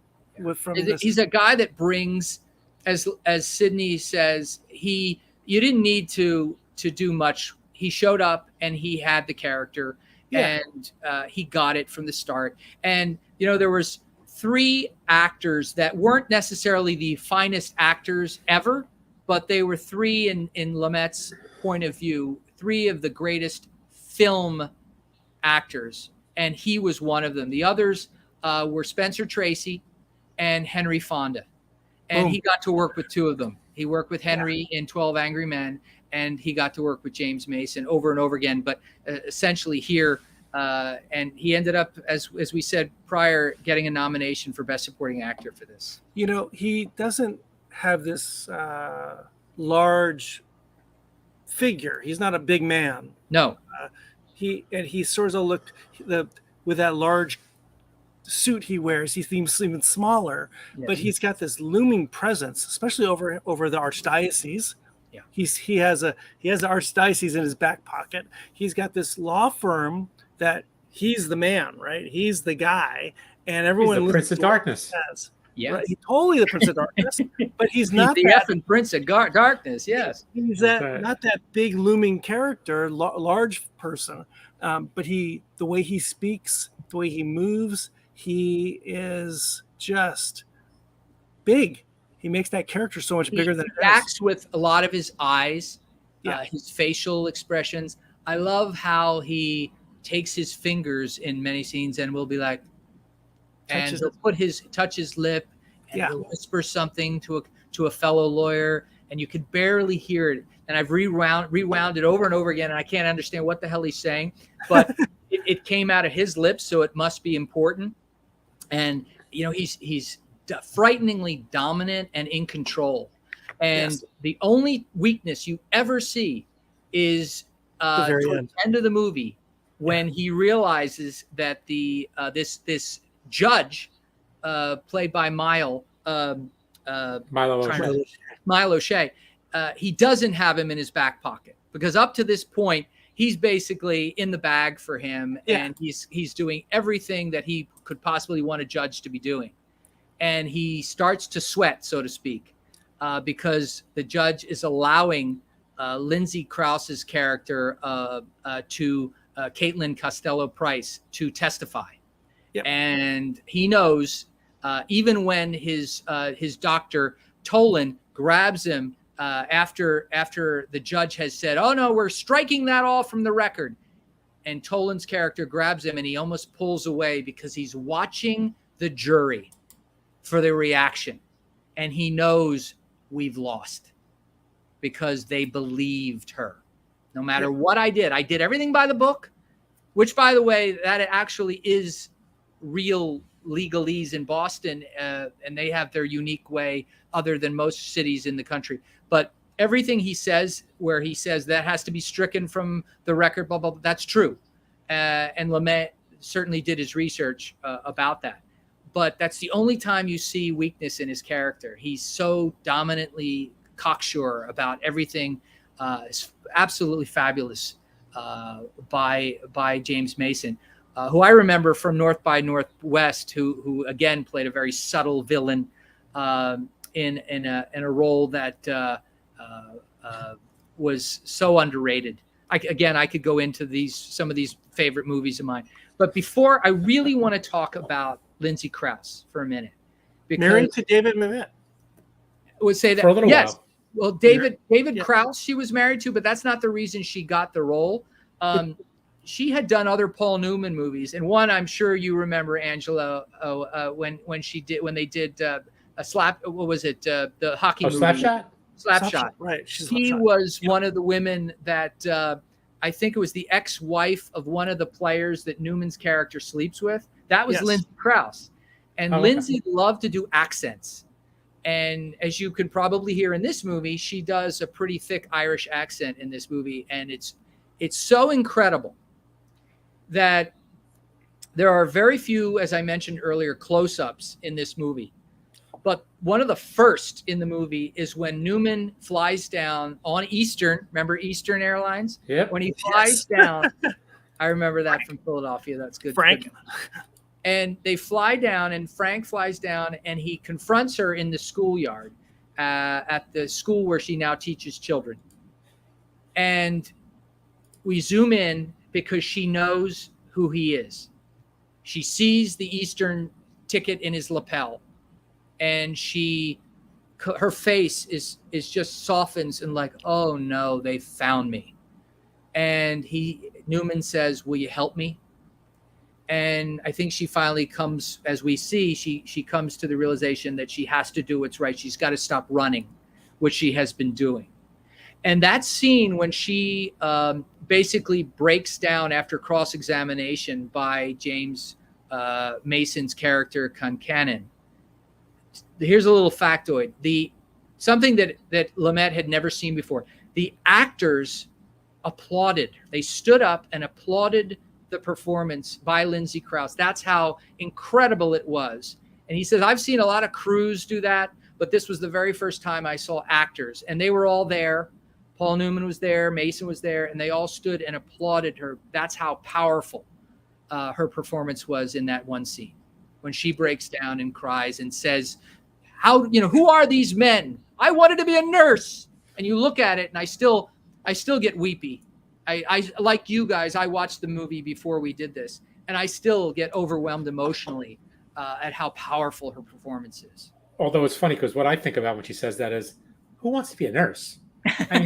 He's a guy that brings, as Sidney says, you didn't need to do much. He showed up and he had the character, and he got it from the start. And there was 3 actors that weren't necessarily the finest actors ever, but they were 3 in Lumet's point of view, 3 of the greatest film actors, and he was one of them. The others were Spencer Tracy and Henry Fonda, and he got to work with 2 of them. He worked with Henry in 12 Angry Men, and he got to work with James Mason over and over again. But essentially here, and he ended up, as we said prior, getting a nomination for Best Supporting Actor for this. He doesn't have this large figure. He's not a big man. No. He sort of looked with that large suit he wears. He seems even smaller, but he's got this looming presence, especially over the archdiocese. Yeah. He has the archdiocese in his back pocket. He's got this law firm that he's the man, right? He's the guy, and everyone. He's the Prince of Darkness. Yeah, right? He's totally the Prince of Darkness, but he's not the effing Prince of Darkness. Yes, he's not that big looming character, large person. But the way he speaks, the way he moves, he is just big. He makes that character so much bigger than it is. He acts with a lot of his eyes, his facial expressions. I love how he takes his fingers in many scenes and will be like, and he'll touch his lip, and he'll whisper something to a fellow lawyer, and you could barely hear it. And I've rewound it over and over again, and I can't understand what the hell he's saying, but it came out of his lips, so it must be important. And he's frighteningly dominant and in control. And the only weakness you ever see is the very toward the end of the movie, when he realizes that this judge, played by Milo O'Shea, he doesn't have him in his back pocket, because up to this point he's basically in the bag for him, and he's doing everything that he could possibly want a judge to be doing, and he starts to sweat, so to speak, because the judge is allowing Lindsay Krause's character to Caitlin Costello-Price to testify. And he knows, even when his doctor Tolan grabs him after the judge has said, "Oh no, we're striking that all from the record," and Tolan's character grabs him and he almost pulls away because he's watching the jury for their reaction, and he knows we've lost because they believed her. No matter what I did everything by the book, which, by the way, that actually is real legalese in Boston, and they have their unique way other than most cities in the country. But everything he says, where he says that has to be stricken from the record, blah, blah, blah, that's true. And Lumet certainly did his research about that. But that's the only time you see weakness in his character. He's so dominantly cocksure about everything. It's absolutely fabulous by James Mason, who I remember from North by Northwest, who again played a very subtle villain in a role that was so underrated. I could go into some of these favorite movies of mine, but before, I really want to talk about Lindsay Krause for a minute. Married to David Mamet. Would say that for a little while. Well, David Krause she was married to, but that's not the reason she got the role. She had done other Paul Newman movies, and one I'm sure you remember, Angela, when they did a slap. What was it? The hockey movie. Slapshot. Right. She was one of the women that I think it was the ex-wife of one of the players that Newman's character sleeps with. That was Lindsay Krause, and Lindsay loved to do accents. And as you could probably hear in this movie, she does a pretty thick Irish accent in this movie, and it's so incredible that there are very few, as I mentioned earlier, close-ups in this movie. But one of the first in the movie is when Newman flies down on Eastern. Remember Eastern Airlines? Yep. When he flies down, I remember that from Philadelphia. That's good. Frank. And they fly down, and Frank flies down, and he confronts her in the schoolyard at the school where she now teaches children. And we zoom in because she knows who he is. She sees the Eastern ticket in his lapel, and her face is just softens and like, oh no, they found me. And Newman says, "Will you help me?" And I think she finally comes, as we see, she comes to the realization that she has to do what's right. She's got to stop running, which she has been doing. And that scene when she basically breaks down after cross-examination by James Mason's character, Concannon. Here's a little factoid. Something that Lumet had never seen before. The actors applauded. They stood up and applauded the performance by Lindsay Krause. That's how incredible it was. And he says, I've seen a lot of crews do that, but this was the very first time I saw actors, and they were all there. Paul Newman was there, Mason was there, and they all stood and applauded her. That's how powerful her performance was in that one scene when she breaks down and cries and says, who are these men? I wanted to be a nurse. And you look at it, and I still get weepy. I like you guys, I watched the movie before we did this, and I still get overwhelmed emotionally at how powerful her performance is. Although it's funny because what I think about when she says that is, who wants to be a nurse? I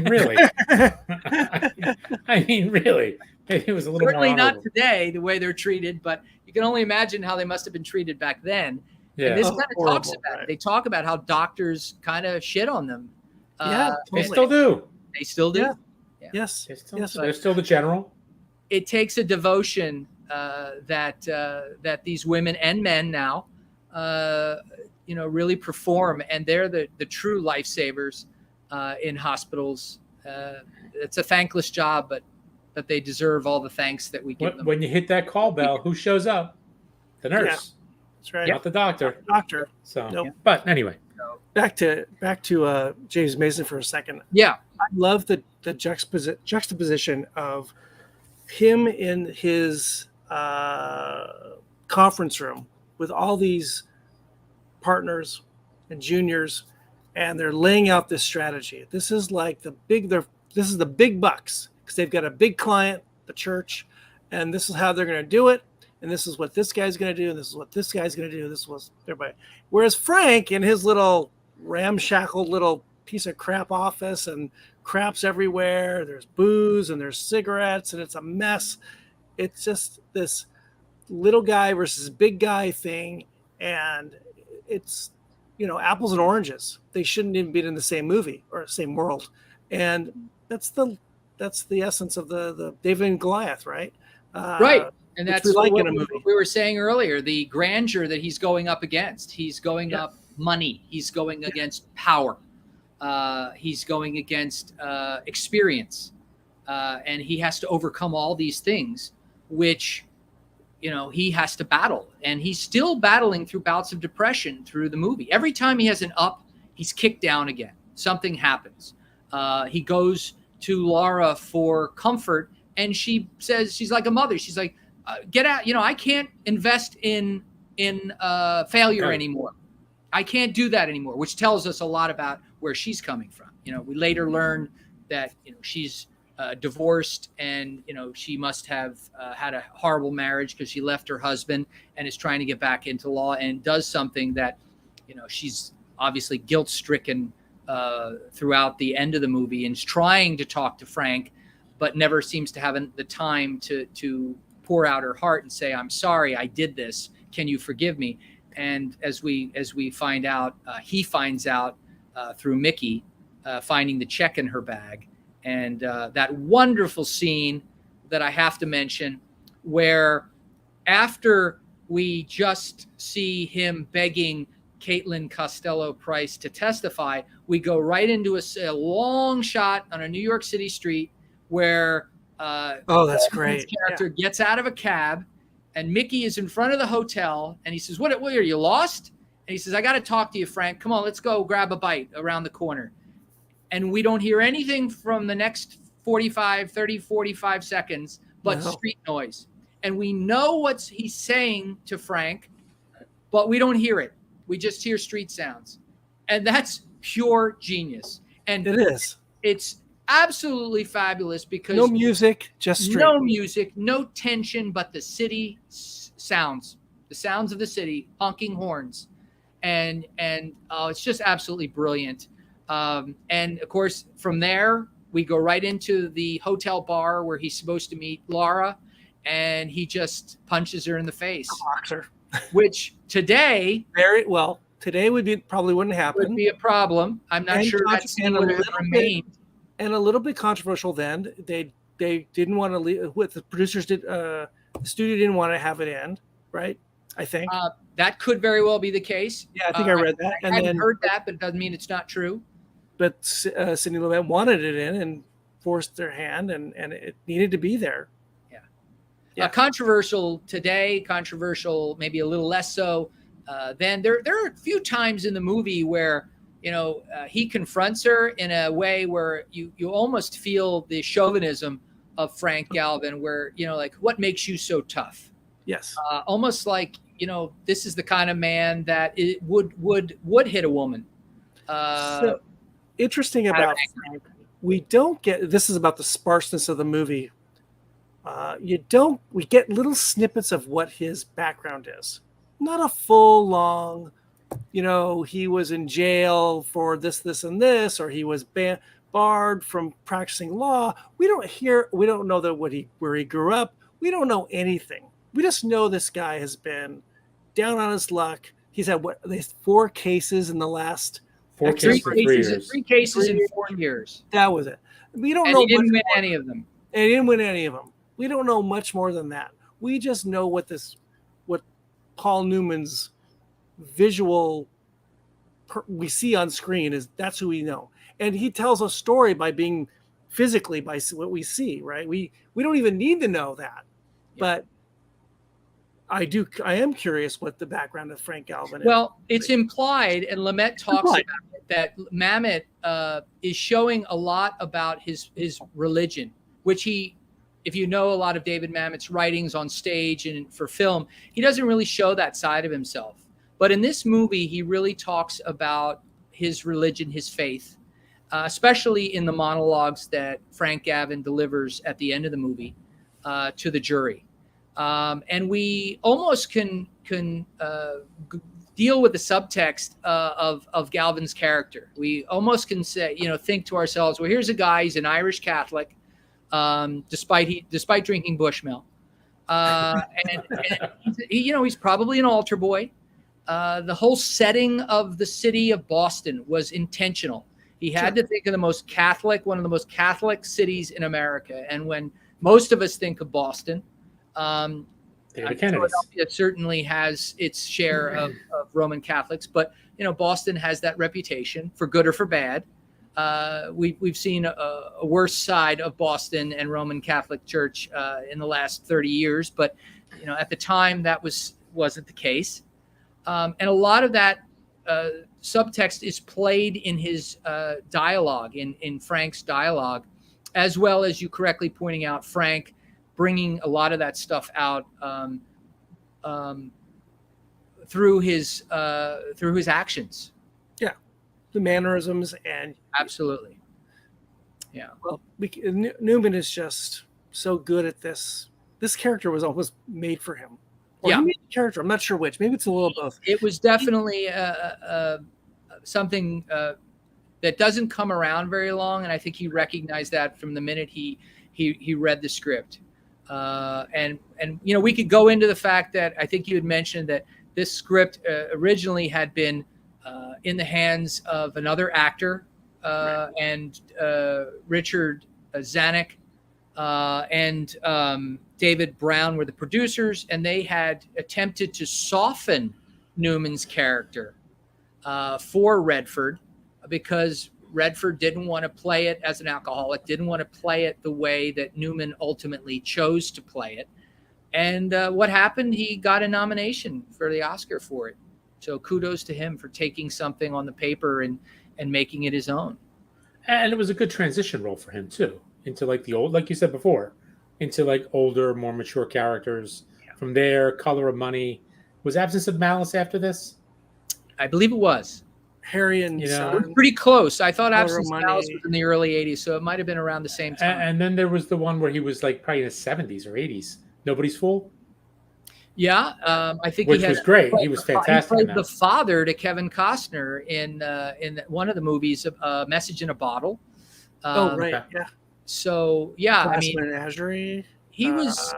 mean, really? Maybe it was a little certainly more not today, the way they're treated, but you can only imagine how they must have been treated back then. Yeah. And this kind of talks about it. They talk about how doctors kind of shit on them. Totally. They still do. They still do. Yeah. Yeah. Yes. They're still the general. It takes a devotion that these women and men now, really perform, and they're the true lifesavers in hospitals. It's a thankless job, but they deserve all the thanks that we give them. When you hit that call bell, who shows up? The nurse. Yeah, that's right. Not the doctor. Doctor. So, Nope. But anyway, Back to James Mason for a second. Yeah. I love the juxtaposition of him in his conference room with all these partners and juniors, and they're laying out this strategy. This is like the big bucks, because they've got a big client, the church, and this is how they're going to do it. And this is what this guy's going to do. And this is what this guy's going to do. This was everybody. Whereas Frank, in his little ramshackle little piece of crap office, and crap's everywhere. There's booze and there's cigarettes, and it's a mess. It's just this little guy versus big guy thing. And it's, apples and oranges. They shouldn't even be in the same movie or same world. And that's the essence of the David and Goliath, right? Right. And that's what what we were saying earlier, the grandeur that he's going up against. He's going up money. He's going against power. He's going against experience. And he has to overcome all these things, which, he has to battle. And he's still battling through bouts of depression through the movie. Every time he has an up, he's kicked down again. Something happens. He goes to Laura for comfort, and she says, she's like a mother. She's like, get out. I can't invest in failure anymore. I can't do that anymore, which tells us a lot about where she's coming from. We later learn that, she's divorced, and, she must have had a horrible marriage because she left her husband and is trying to get back into law, and does something that, she's obviously guilt-stricken throughout the end of the movie, and is trying to talk to Frank, but never seems to have the time to pour out her heart and say, I'm sorry, I did this. Can you forgive me? And as we find out, he finds out through Mickey finding the check in her bag. And that wonderful scene that I have to mention, where after we just see him begging Caitlin Costello-Price to testify, we go right into a long shot on a New York City street where that's great. Character gets out of a cab, and Mickey is in front of the hotel, and he says, what are you, lost? And he says, I got to talk to you, Frank. Come on, let's go grab a bite around the corner. And we don't hear anything from the next 45 seconds but street noise. And we know what he's saying to Frank, but we don't hear it. We just hear street sounds. And that's pure genius. And it is. It's absolutely fabulous, because no music, just street. No music, no tension, but the city sounds, the sounds of the city, honking horns, and it's just absolutely brilliant. And of course, from there we go right into the hotel bar where he's supposed to meet Laura, and he just punches her in the face. Boxer. Which today probably wouldn't happen. Would be a problem. I'm not sure that scene would have remained. And a little bit controversial then. They didn't want to leave. What the producers did, the studio didn't want to have it end, right? I think that could very well be the case. Yeah, I think I read that. I hadn't heard that, but it doesn't mean it's not true. But Sidney Lumet wanted it in and forced their hand, and it needed to be there. Yeah. Controversial today, controversial maybe a little less so. Then there are a few times in the movie where he confronts her in a way where you almost feel the chauvinism of Frank Galvin, where like, what makes you so tough? Yes. Almost like this is the kind of man that it would hit a woman. So interesting about Frank, we don't get. This is about the sparseness of the movie. We get little snippets of what his background is. Not a full long, he was in jail for this, and this, or he was barred from practicing law. We don't know where he grew up. We don't know anything. We just know this guy has been down on his luck. He's had 4 cases in the last 4 cases in 3 years. 3 cases in 4 years. That was it. We don't know. He didn't win any of them. And he didn't win any of them. We don't know much more than that. We just know what Paul Newman's visual we see on screen is. That's who we know. and he tells a story by being physically by what we see, right? We don't even need to know that, but I am curious what the background of Frank Galvin is. Well, it's implied, and Lumet talks about it, that Mamet is showing a lot about his religion, which he, if you know a lot of David Mamet's writings on stage and for film, he doesn't really show that side of himself. But in this movie, he really talks about his religion, his faith, especially in the monologues that Frank Gavin delivers at the end of the movie to the jury. And we almost can deal with the subtext of Galvin's character. We almost can say, think to ourselves, well, here's a guy, he's an Irish Catholic, despite drinking Bushmill, and he's probably an altar boy. The whole setting of the city of Boston was intentional. He had to think of one of the most Catholic cities in America, and when most of us think of Boston, Philadelphia certainly has its share of Roman Catholics, but Boston has that reputation for good or for bad. We've seen a worse side of Boston and Roman Catholic Church in the last 30 years, but at the time that wasn't the case, and a lot of that subtext is played in his dialogue, in Frank's dialogue, as well as you correctly pointing out, Frank bringing a lot of that stuff out through his actions. Yeah, the mannerisms and absolutely. Yeah. Well, Newman is just so good at this. This character was almost made for him. Or he made the character. I'm not sure which. Maybe it's a little both. It was definitely something that doesn't come around very long, and I think he recognized that from the minute he read the script. And we could go into the fact that I think you had mentioned that this script originally had been in the hands of another actor, and Richard Zanuck and David Brown were the producers, and they had attempted to soften Newman's character for Redford, because Redford didn't want to play it as an alcoholic, didn't want to play it the way that Newman ultimately chose to play it. And what happened? He got a nomination for the Oscar for it. So kudos to him for taking something on the paper and making it his own. And it was a good transition role for him too, into like you said before, into like older, more mature characters. Yeah. From there, Color of Money. Was Absence of Malice after this? I believe it was. Harry and Son. Pretty close. I thought Absence of Malice was in the early 80s, so it might have been around the same time. And then there was the one where he was like probably in his 70s or 80s. Nobody's Fool? Yeah, I think which was great. He was fantastic. He played the father to Kevin Costner in one of the movies, Message in a Bottle. Right. Okay. Yeah. So yeah, Menagerie. He was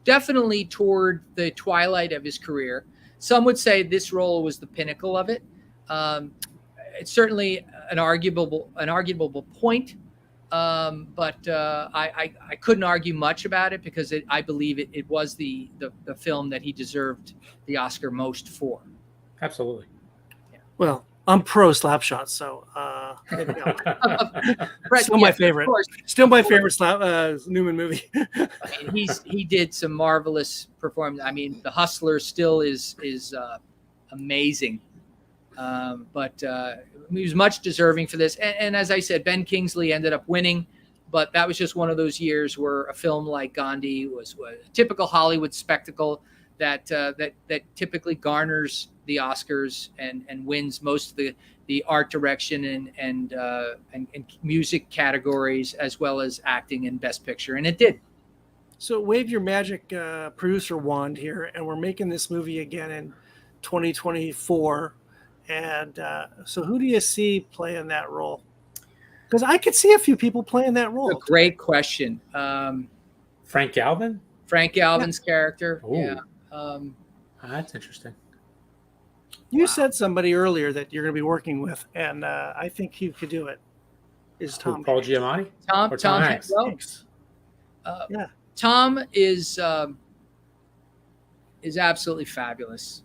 definitely toward the twilight of his career. Some would say this role was the pinnacle of it. It's certainly an arguable point, but I couldn't argue much about it because I believe it was the film that he deserved the Oscar most for. Absolutely. Yeah. Well, I'm pro Slapshot, so there we go. Still my favorite. Still my favorite Newman movie. I mean, he did some marvelous performance. I mean, The Hustler still is amazing, but he was much deserving for this. And as I said, Ben Kingsley ended up winning, but that was just one of those years where a film like Gandhi was a typical Hollywood spectacle that typically garners the Oscars and wins most of the art direction and music categories, as well as acting and Best Picture, and it did. So wave your magic producer wand here, and we're making this movie again in 2024. And so who do you see playing that role? Because I could see a few people playing that role. That's a great question. Frank Galvin? Frank Galvin's character. Ooh. Yeah. That's interesting. You said somebody earlier that you're going to be working with, and I think you could do it. Is Tom Paul Giamatti? Tom Hanks. Yeah. Tom is absolutely fabulous,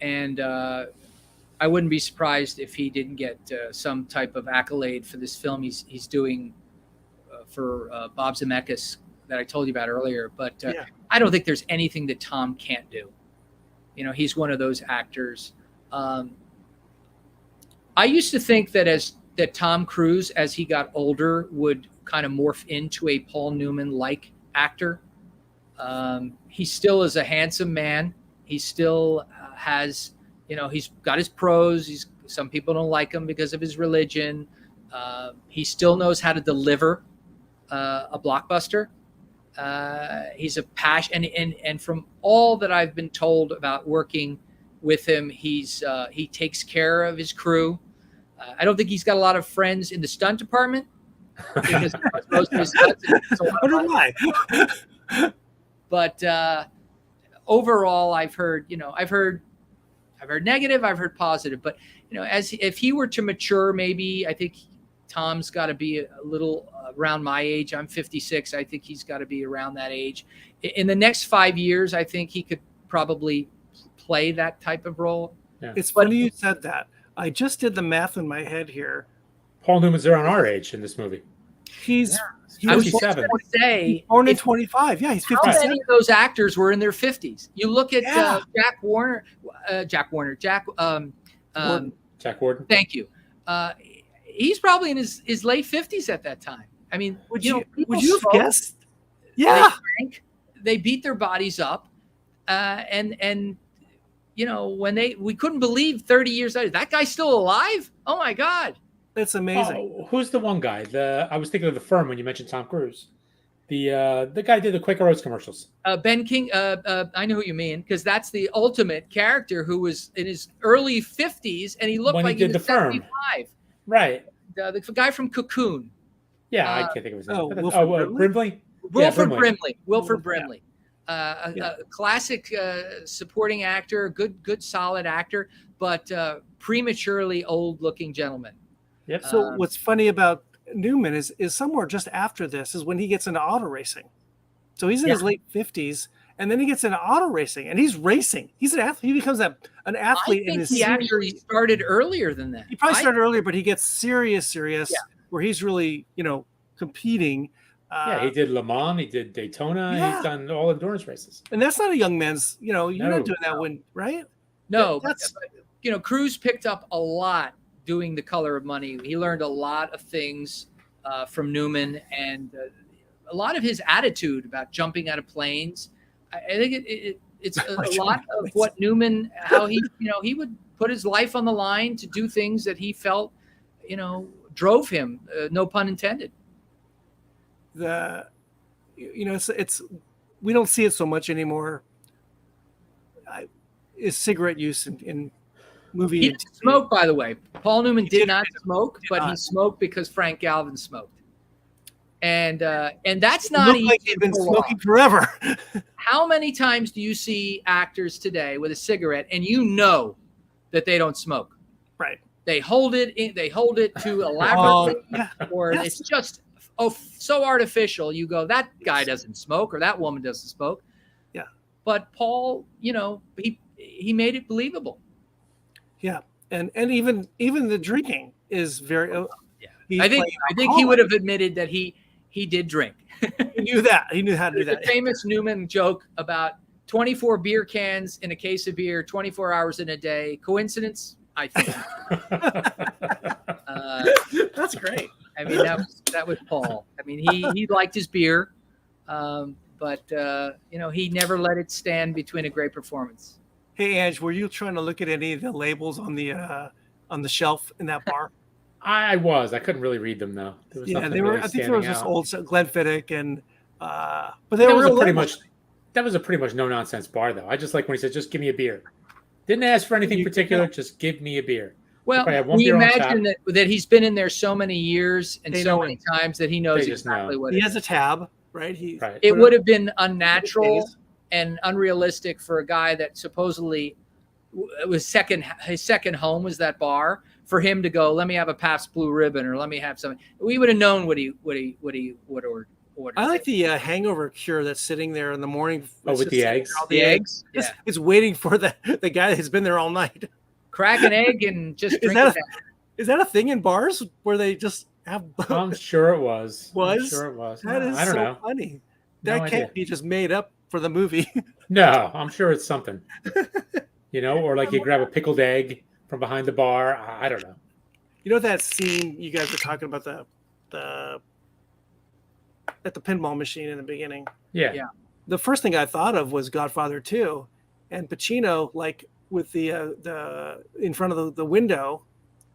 and I wouldn't be surprised if he didn't get some type of accolade for this film he's doing for Bob Zemeckis that I told you about earlier. But I don't think there's anything that Tom can't do. You know, he's one of those actors. I used to think that Tom Cruise, as he got older, would kind of morph into a Paul Newman-like actor. He still is a handsome man. He still has, you know, he's got his pros. Some people don't like him because of his religion. He still knows how to deliver a blockbuster. He's a passion, and from all that I've been told about working with him, he takes care of his crew. I don't think he's got a lot of friends in the stunt department. Because most of his stunts, but overall, I've heard negative, I've heard positive. But you know, if he were to mature, maybe I think Tom's got to be a little around my age. I'm 56. I think he's got to be around that age. In the next 5 years, I think he could probably play that type of role. Yeah. It's funny you said that. I just did the math in my head here. Paul Newman's around our age in this movie. He's 57. Born in 25. Yeah, he's 57. How many of those actors were in their 50s? You look at Jack Warden. Thank you. He's probably in his late 50s at that time. I mean, would you have guessed? Yeah. They beat their bodies up. And you know, when we couldn't believe 30 years later, that guy's still alive. Oh my God. That's amazing. Oh, who's the one guy? I was thinking of The Firm when you mentioned Tom Cruise. The guy who did the Quaker Oats commercials. Ben King. I know who you mean, because that's the ultimate character who was in his early 50s and he looked when like he did was The Firm. 75. Right. The guy from Cocoon. Yeah, I can't think of his name. Brimley? Brimley. Wilford Brimley. A classic supporting actor, good solid actor, but prematurely old-looking gentleman. Yep. So what's funny about Newman is somewhere just after this is when he gets into auto racing. So he's in his late 50s, and then he gets into auto racing, and he's racing. He's an athlete. He becomes an athlete. I think he actually started earlier than that. He probably started earlier, but he gets serious, where he's really, competing. He did Le Mans, he did Daytona, he's done all endurance races. And that's not a young man's, you're not doing that when, right? No, but Cruise picked up a lot doing The Color of Money. He learned a lot of things from Newman, and a lot of his attitude about jumping out of planes. I think it's a lot of what Newman, how he would put his life on the line to do things that he felt, drove him, no pun intended. It's we don't see it so much anymore. Is cigarette use in movie? He didn't smoke, by the way. Paul Newman did not smoke, but he smoked because Frank Galvin smoked, and that's not easy. Like he'd been smoking forever. How many times do you see actors today with a cigarette and you know that they don't smoke? Right. They hold it to elaborately, or it's just so artificial. You go, that guy doesn't smoke, or that woman doesn't smoke. Yeah. But Paul, he made it believable. Yeah, and even the drinking is very. I think he would have admitted that he did drink. He knew that. He knew how to do that. The famous Newman joke about 24 beer cans in a case of beer, 24 hours in a day. Coincidence? I think. That's great. I mean, that was Paul. I mean, he liked his beer, but he never let it stand between a great performance. Hey, Ange, were you trying to look at any of the labels on the shelf in that bar? I couldn't really read them though. They were. I think there was just old Glenfiddich and, but that was a pretty much no nonsense bar though. I just like when he said, "Just give me a beer." Didn't ask for anything particular. Just give me a beer. Well, we imagine that he's been in there so many years and so many times that he knows exactly what he has a tab, right? It would have been unnatural and unrealistic for a guy that supposedly was his second home was that bar, for him to go, let me have a Pabst Blue Ribbon, or let me have something. We would have known what he would order. I like the hangover cure that's sitting there in the morning. With the eggs. The eggs. It's waiting for the guy that's been there all night. Crack an egg and just Is drink that it down. is that a thing in bars where they just have? I'm sure it was. Was? I'm sure it was. That is I don't so know. funny. No That idea. can't be just made up for the movie. No, I'm sure it's something. Or like you grab a pickled egg from behind the bar. I don't know. You know that scene you guys were talking about the at the pinball machine in the beginning? Yeah. Yeah. The first thing I thought of was Godfather 2, and Pacino, like with the in front of the window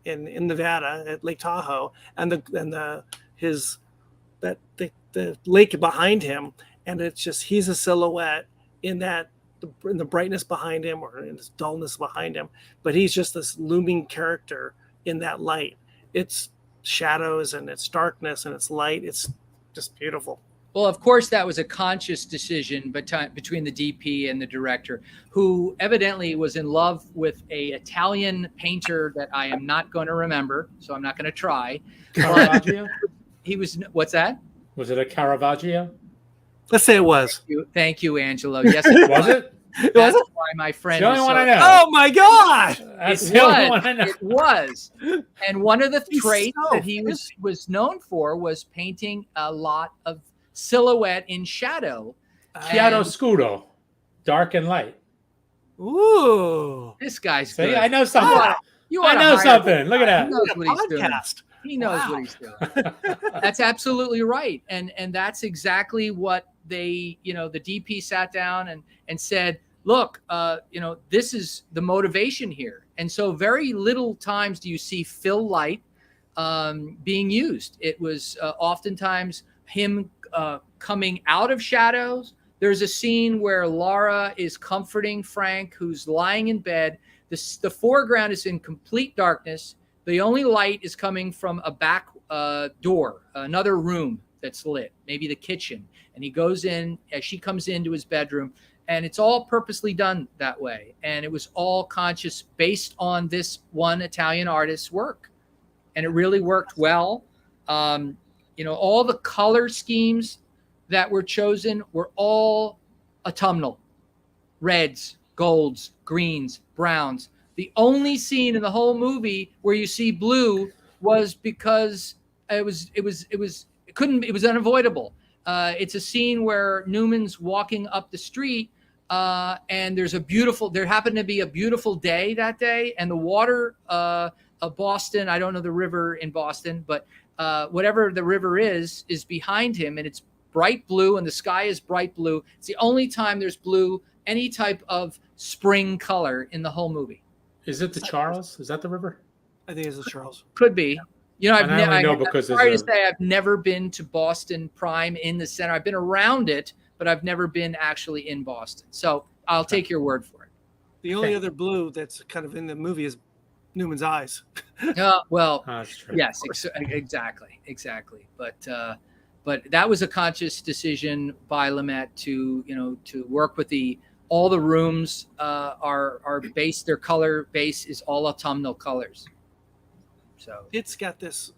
in Nevada at Lake Tahoe, and the lake behind him, and it's just he's a silhouette in the brightness behind him or in his dullness behind him, but he's just this looming character in that light. It's shadows and it's darkness and it's light. It's just beautiful. Well, of course, that was a conscious decision between the DP and the director, who evidently was in love with a Italian painter that I am not going to remember, so I'm not going to try. Caravaggio? He was, what's that? Was it a Caravaggio? Let's say it was. Thank you, Angelo. Yes, it Was it? That's why my friend. It's the only was one so- I know. Oh my God! That's It the only was. one I know. It was. And one of the He's traits so that he was known for was painting a lot of silhouette in shadow. Chiaroscuro, dark and light. Ooh. This guy's See, good. I know something. You I oughta know hire something. him. Look at that. He knows what he's doing. Podcast. He knows Wow. what he's doing. That's absolutely right. And that's exactly what the DP sat down and said, look, this is the motivation here. And so very little times do you see fill light being used. It was oftentimes him coming out of shadows. There's a scene where Laura is comforting Frank, who's lying in bed. The foreground is in complete darkness. The only light is coming from a back door, another room that's lit, maybe the kitchen. And he goes in as she comes into his bedroom, and it's all purposely done that way. And it was all conscious based on this one Italian artist's work. And it really worked well. All the color schemes that were chosen were all autumnal: reds, golds, greens, browns. The only scene in the whole movie where you see blue was because it was unavoidable. It's a scene where Newman's walking up the street, and there happened to be a beautiful day that day, and the water of Boston, I don't know the river in Boston, but whatever the river is behind him, and it's bright blue, and the sky is bright blue. It's the only time there's blue, any type of spring color in the whole movie. Is it the Charles? Is that the river? I think it's the Charles. Could be. And I only know because I'm sorry to there's say I've never been to Boston Prime in the center. I've been around it, but I've never been actually in Boston. So I'll take your word for it. The only other blue that's kind of in the movie is Newman's eyes. Well, that's true. yes, exactly. But that was a conscious decision by Lumet to work with all the rooms are based. Their color base is all autumnal colors. So It's got this.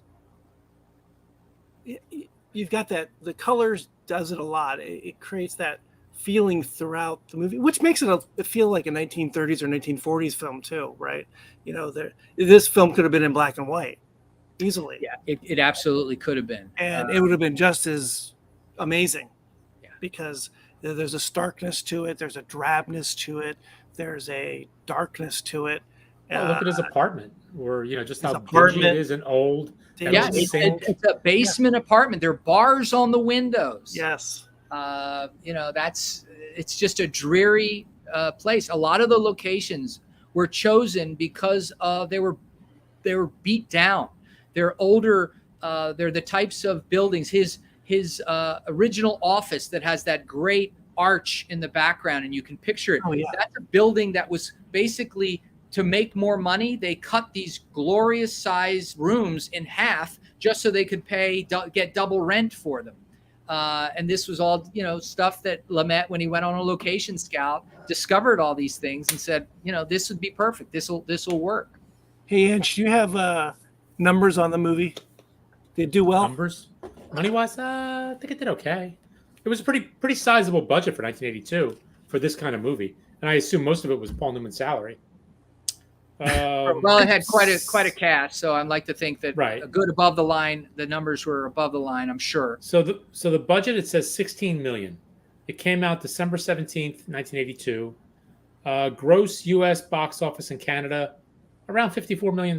You've got that. The colors does it a lot. It creates that feeling throughout the movie, which makes it feel like a 1930s or 1940s film too, right? This film could have been in black and white easily. yeah, it absolutely could have been, And it would have been just as amazing. Yeah. Because there's a starkness to it, there's a drabness to it, there's a darkness to it. Look at his apartment, where just how dingy apartment. it is and old. And Yeah, it's sink. it's a basement apartment. There are bars on the windows. Yes. It's just a dreary place. A lot of the locations were chosen because they were beat down. They're older. They're the types of buildings. His original office that has that great arch in the background, and you can picture it. Oh, yeah. That's a building that was basically, to make more money, they cut these glorious size rooms in half just so they could get double rent for them. And this was all, stuff that Lumet, when he went on a location scout, discovered all these things and said, this would be perfect. This will work. Hey, Ange, do you have numbers on the movie? Did it do well? Numbers, money wise, I think it did okay. It was a pretty sizable budget for 1982 for this kind of movie, and I assume most of it was Paul Newman's salary. Well, it had quite a cast, so I'd like to think that Right. a good above the line. The numbers were above the line, I'm sure. So the budget, it says $16 million. It came out December 17th, 1982. Gross U.S. box office in Canada around $54 million.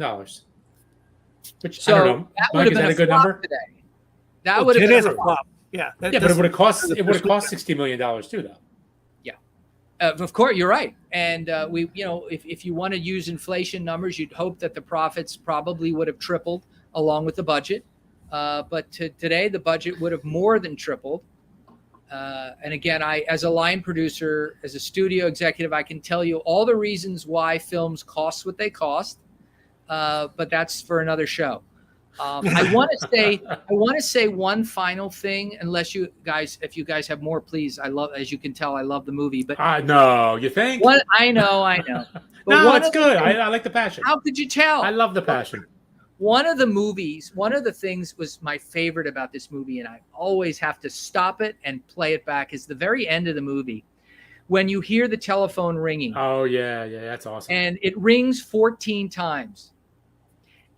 Which So I don't know. that Mike, would have is been that a a good flop number? today. That would have It been is a a flop. flop. Yeah. Yeah, but it would have cost $60 million too, though. Of course, you're right. And if you want to use inflation numbers, you'd hope that the profits probably would have tripled along with the budget. But today, the budget would have more than tripled. And again, as a line producer, as a studio executive, I can tell you all the reasons why films cost what they cost. But that's for another show. I want to say one final thing, if you guys have more, please. As you can tell, I love the movie, but No, you think? I know. But No, it's good. I like the passion. How could you tell? I love the passion. One of the things was my favorite about this movie, and I always have to stop it and play it back, is the very end of the movie when you hear the telephone ringing. Oh, yeah, that's awesome. And it rings 14 times.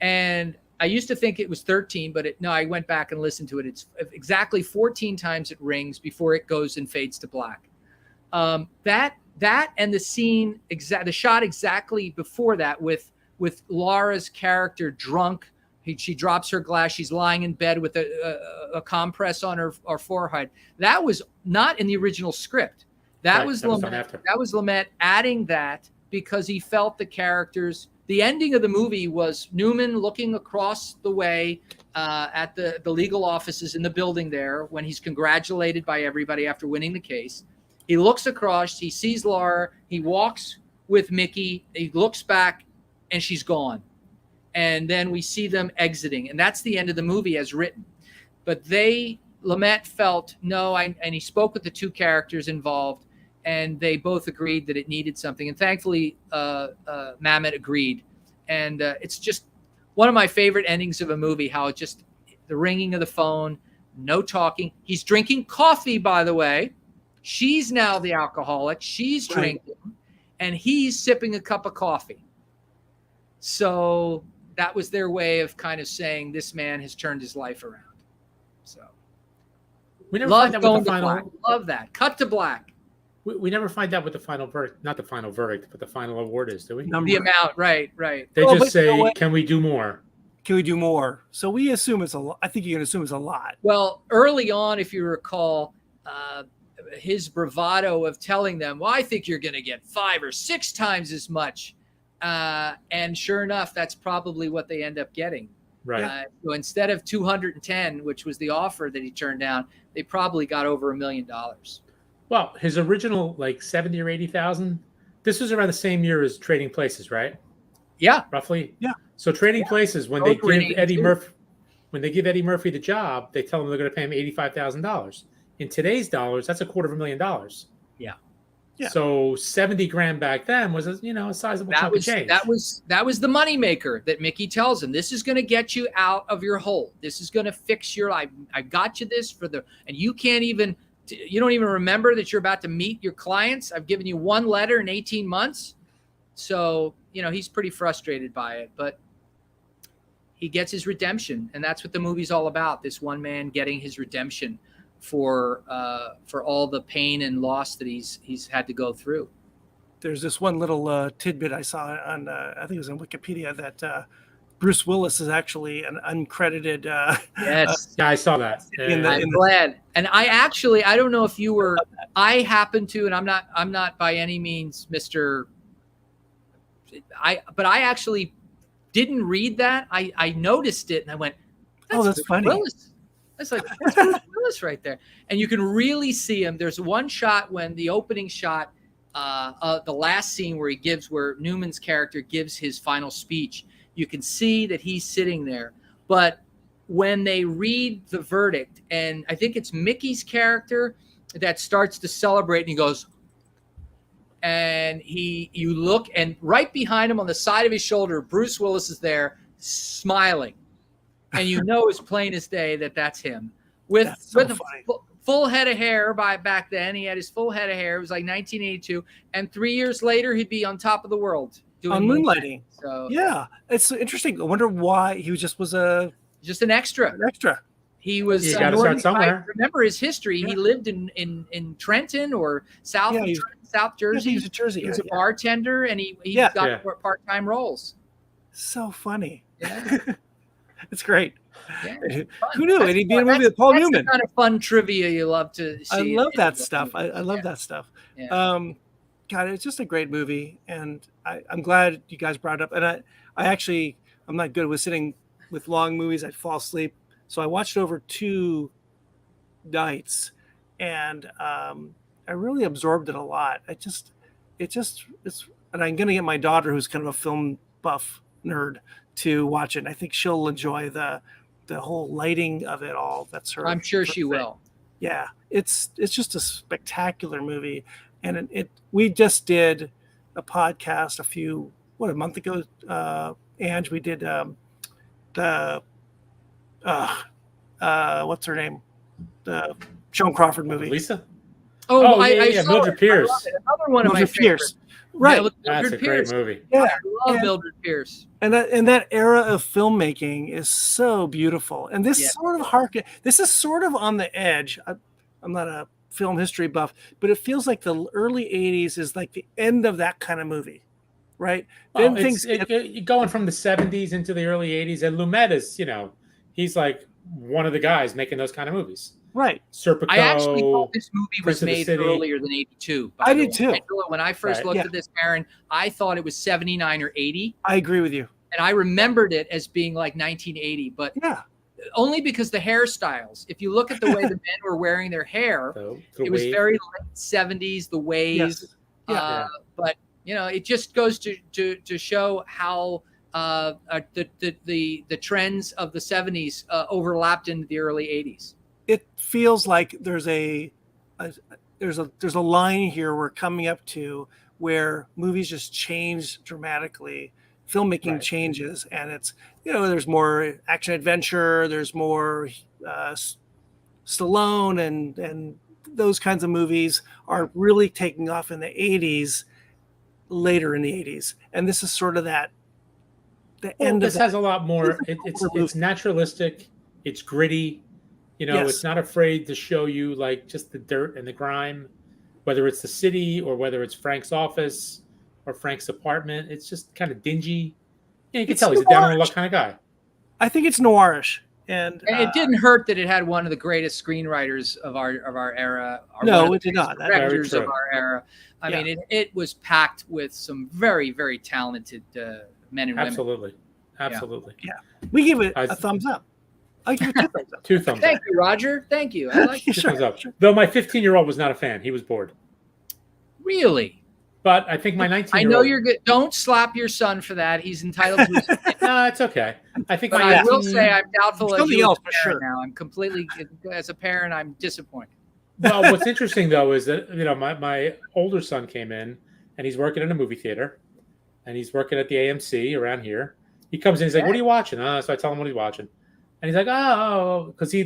And I used to think it was 13, but I went back and listened to it. It's exactly 14 times it rings before it goes and fades to black. That and the scene, the shot exactly before that with Laura's character drunk. She drops her glass. She's lying in bed with a compress on her forehead. That was not in the original script. That was Lumet adding that because he felt the characters. The ending of the movie was Newman looking across the way at the legal offices in the building there when he's congratulated by everybody after winning the case. He looks across, he sees Laura, he walks with Mickey, he looks back, and she's gone. And then we see them exiting, and that's the end of the movie as written. But Lumet felt, no, and he spoke with the two characters involved, and they both agreed that it needed something. And thankfully, Mamet agreed. And it's just one of my favorite endings of a movie, how it just, the ringing of the phone, no talking. He's drinking coffee, by the way. She's now the alcoholic. She's drinking, and he's sipping a cup of coffee. So that was their way of kind of saying this man has turned his life around. So we never find out what the final. Love that. Cut to black. We never find out what the final verdict, not the final verdict, but the final award is, do we? The amount, right. They just say, can we do more? Can we do more? So we assume it's a lot. I think you can assume it's a lot. Well, early on, if you recall, his bravado of telling them, well, I think you're going to get 5 or 6 times as much. And sure enough, that's probably what they end up getting. Right. So instead of 210, which was the offer that he turned down, they probably got over $1 million. Well, his original, like 70 or 80,000, this was around the same year as Trading Places, right? Yeah. Roughly? Yeah. So Trading Places, when they give Eddie Murphy the job, they tell him they're going to pay him $85,000. In today's dollars, that's $250,000. Yeah. Yeah. So 70 grand back then was a sizable chunk of change. That was the moneymaker that Mickey tells him. This is going to get you out of your hole. This is going to fix your life. I got you this and you don't even remember that you're about to meet your clients. I've given you one letter in 18 months. So, he's pretty frustrated by it, but he gets his redemption. And that's what the movie's all about. This one man getting his redemption for all the pain and loss that he's had to go through. There's this one little tidbit I saw on, I think it was on Wikipedia, that Bruce Willis is actually an uncredited. Yes. Yeah, I saw that. I'm glad. And I don't know if you were, I happen to, and I'm not by any means but I actually didn't read that. I noticed it and I went, that's funny. Willis. That's like, that's Bruce Willis right there. And you can really see him. There's one shot when the opening shot, the last scene where Newman's character gives his final speech. You can see that he's sitting there. But when they read the verdict, and I think it's Mickey's character that starts to celebrate, and he goes, and you look, and right behind him on the side of his shoulder, Bruce Willis is there smiling. And as plain as day that that's him. With a full head of hair back then. He had his full head of hair. It was like 1982. And 3 years later, he'd be on top of the world. doing Moonlighting. So Yeah, it's interesting. I wonder why he was just an extra. an extra. He was. You got to start somewhere. Remember his history. Yeah. He lived in Trenton or South Yeah, South Jersey. He was a Jersey. He was a bartender, and he got part-time roles. So funny. Yeah. It's great. Yeah, who knew? And he'd be in a movie with Paul Newman. That's the kind of fun trivia you love to see. I love that stuff. I love that stuff. Yeah. God, it's just a great movie, and I'm glad you guys brought it up. And I'm not good with sitting with long movies. I'd fall asleep, so I watched it over 2 nights, and I really absorbed it a lot. It's, and I'm gonna get my daughter, who's kind of a film buff nerd, to watch it. And I think she'll enjoy the whole lighting of it all. That's her. I'm sure she will. Yeah, it's just a spectacular movie, and we just did a podcast a month ago. Ange, we did what's her name, the Joan Crawford movie, Lisa. Oh, yeah, Mildred Pierce. Another one of my Mildred Pierce. Right, that's a great movie. Yeah, I love Mildred Pierce. And that era of filmmaking is so beautiful. And this this is sort of on the edge. I'm not a film history buff, but it feels like the early 80s is like the end of that kind of movie, right? Well, going from the 70s into the early 80s, and Lumet is, he's like one of the guys making those kind of movies. Right. Serpico, I actually thought this movie was Prince made earlier than 82. I did too. When I first looked at this, Aaron, I thought it was 79 or 80. I agree with you. And I remembered it as being like 1980, but only because the hairstyles. If you look at the way the men were wearing their hair, it was very late 70s, the waves. Yes. But it just goes to show how the trends of the 70s overlapped into the early 80s. It feels like there's a line here we're coming up to where movies just change dramatically. Filmmaking changes, and it's there's more action adventure, there's more Stallone and those kinds of movies are really taking off in the 80s, later in the 80s, and this is sort of the end. This has a lot more. It's naturalistic. It's gritty. It's not afraid to show you like just the dirt and the grime, whether it's the city or whether it's Frank's office or Frank's apartment. It's just kind of dingy. You can tell he's a down on the luck kind of guy. I think it's noirish, and it didn't hurt that it had one of the greatest screenwriters of our era. No, it did not. Directors of our era. I mean, it was packed with some very, very talented men and women. Absolutely. Yeah. We give it a thumbs up. I give it 2 thumbs up. 2 thumbs up. Thank you, Roger. Thank you. I like 2 thumbs up. Though my 15-year-old was not a fan. He was bored. Really? But I think my 19-year-old... I know you're good. Don't slap your son for that. He's entitled to his opinion. No, it's okay. I think but I will say I'm doubtful as you for sure. now. I'm completely, as a parent, I'm disappointed. Well, what's interesting, though, is that, my older son came in, and he's working in a movie theater, and he's working at the AMC around here. He comes in, he's like, what are you watching? So I tell him what he's watching. And he's like, oh, because he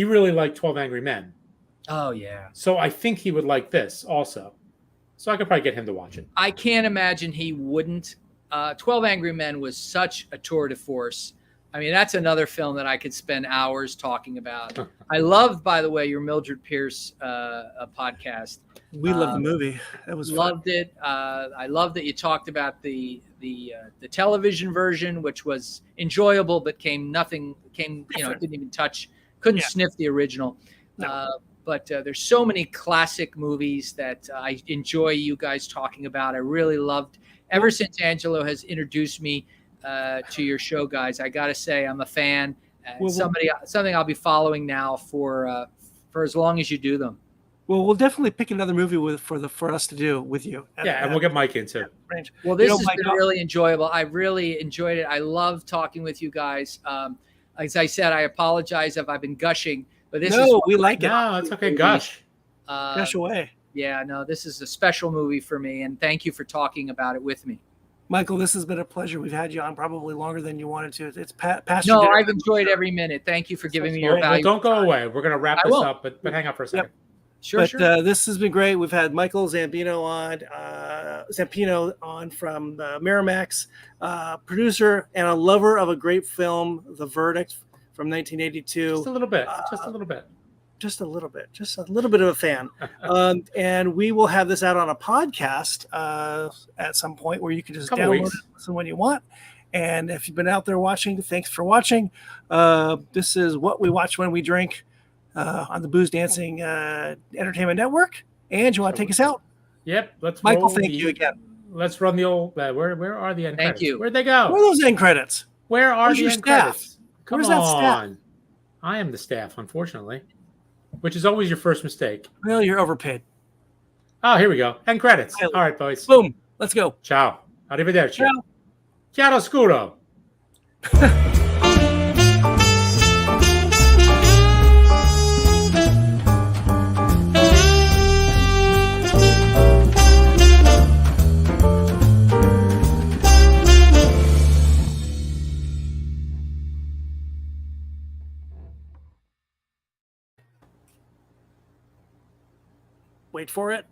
really liked 12 Angry Men. Oh, yeah. So I think he would like this also. So I could probably get him to watch it. I can't imagine he wouldn't. 12 Angry Men was such a tour de force. I mean, that's another film that I could spend hours talking about. I love, by the way, your Mildred Pierce podcast. We love the movie. It was loved it. I love that you talked about the television version, which was enjoyable, but didn't even touch, couldn't sniff the original. No. But there's so many classic movies that I enjoy you guys talking about. I really loved, ever since Angelo has introduced me to your show, guys. I got to say, I'm a fan. Something I'll be following now for as long as you do them. Well, we'll definitely pick another movie for us to do with you. And we'll get Mike in too. Well, this has been really enjoyable. I really enjoyed it. I love talking with you guys. As I said, I apologize if I've been gushing, but we like it. No, it's okay. Gush away. Yeah, no, this is a special movie for me, and thank you for talking about it with me. Michael, this has been a pleasure. We've had you on probably longer than you wanted to. It's past. No, I've enjoyed every minute. Thank you for giving me your value. Well, don't go away. We're going to wrap this up, but hang out for a second. Sure, sure. This has been great. We've had Michael Zampino on from Miramax, producer and a lover of a great film, The Verdict from 1982. Just a little bit. Just a little bit. Just a little bit of a fan. And we will have this out on a podcast at some point where you can just download it, listen when you want. And if you've been out there watching, thanks for watching. This is What We Watch When We Drink on the Booze Dancing Entertainment Network. And you want to take us out? Yep. Let's Michael, thank you again. Let's run the old where are the end credits? Thank you. Where'd they go? Where are those end credits? Where are Where's the your end staff? credits? Come Where's on. that staff? I am the staff, unfortunately. Which is always your first mistake. Well, you're overpaid. Oh, here we go. End credits. All right, boys. Boom. Let's go. Ciao. Arrivederci. Ciao. Chiaroscuro. Wait for it.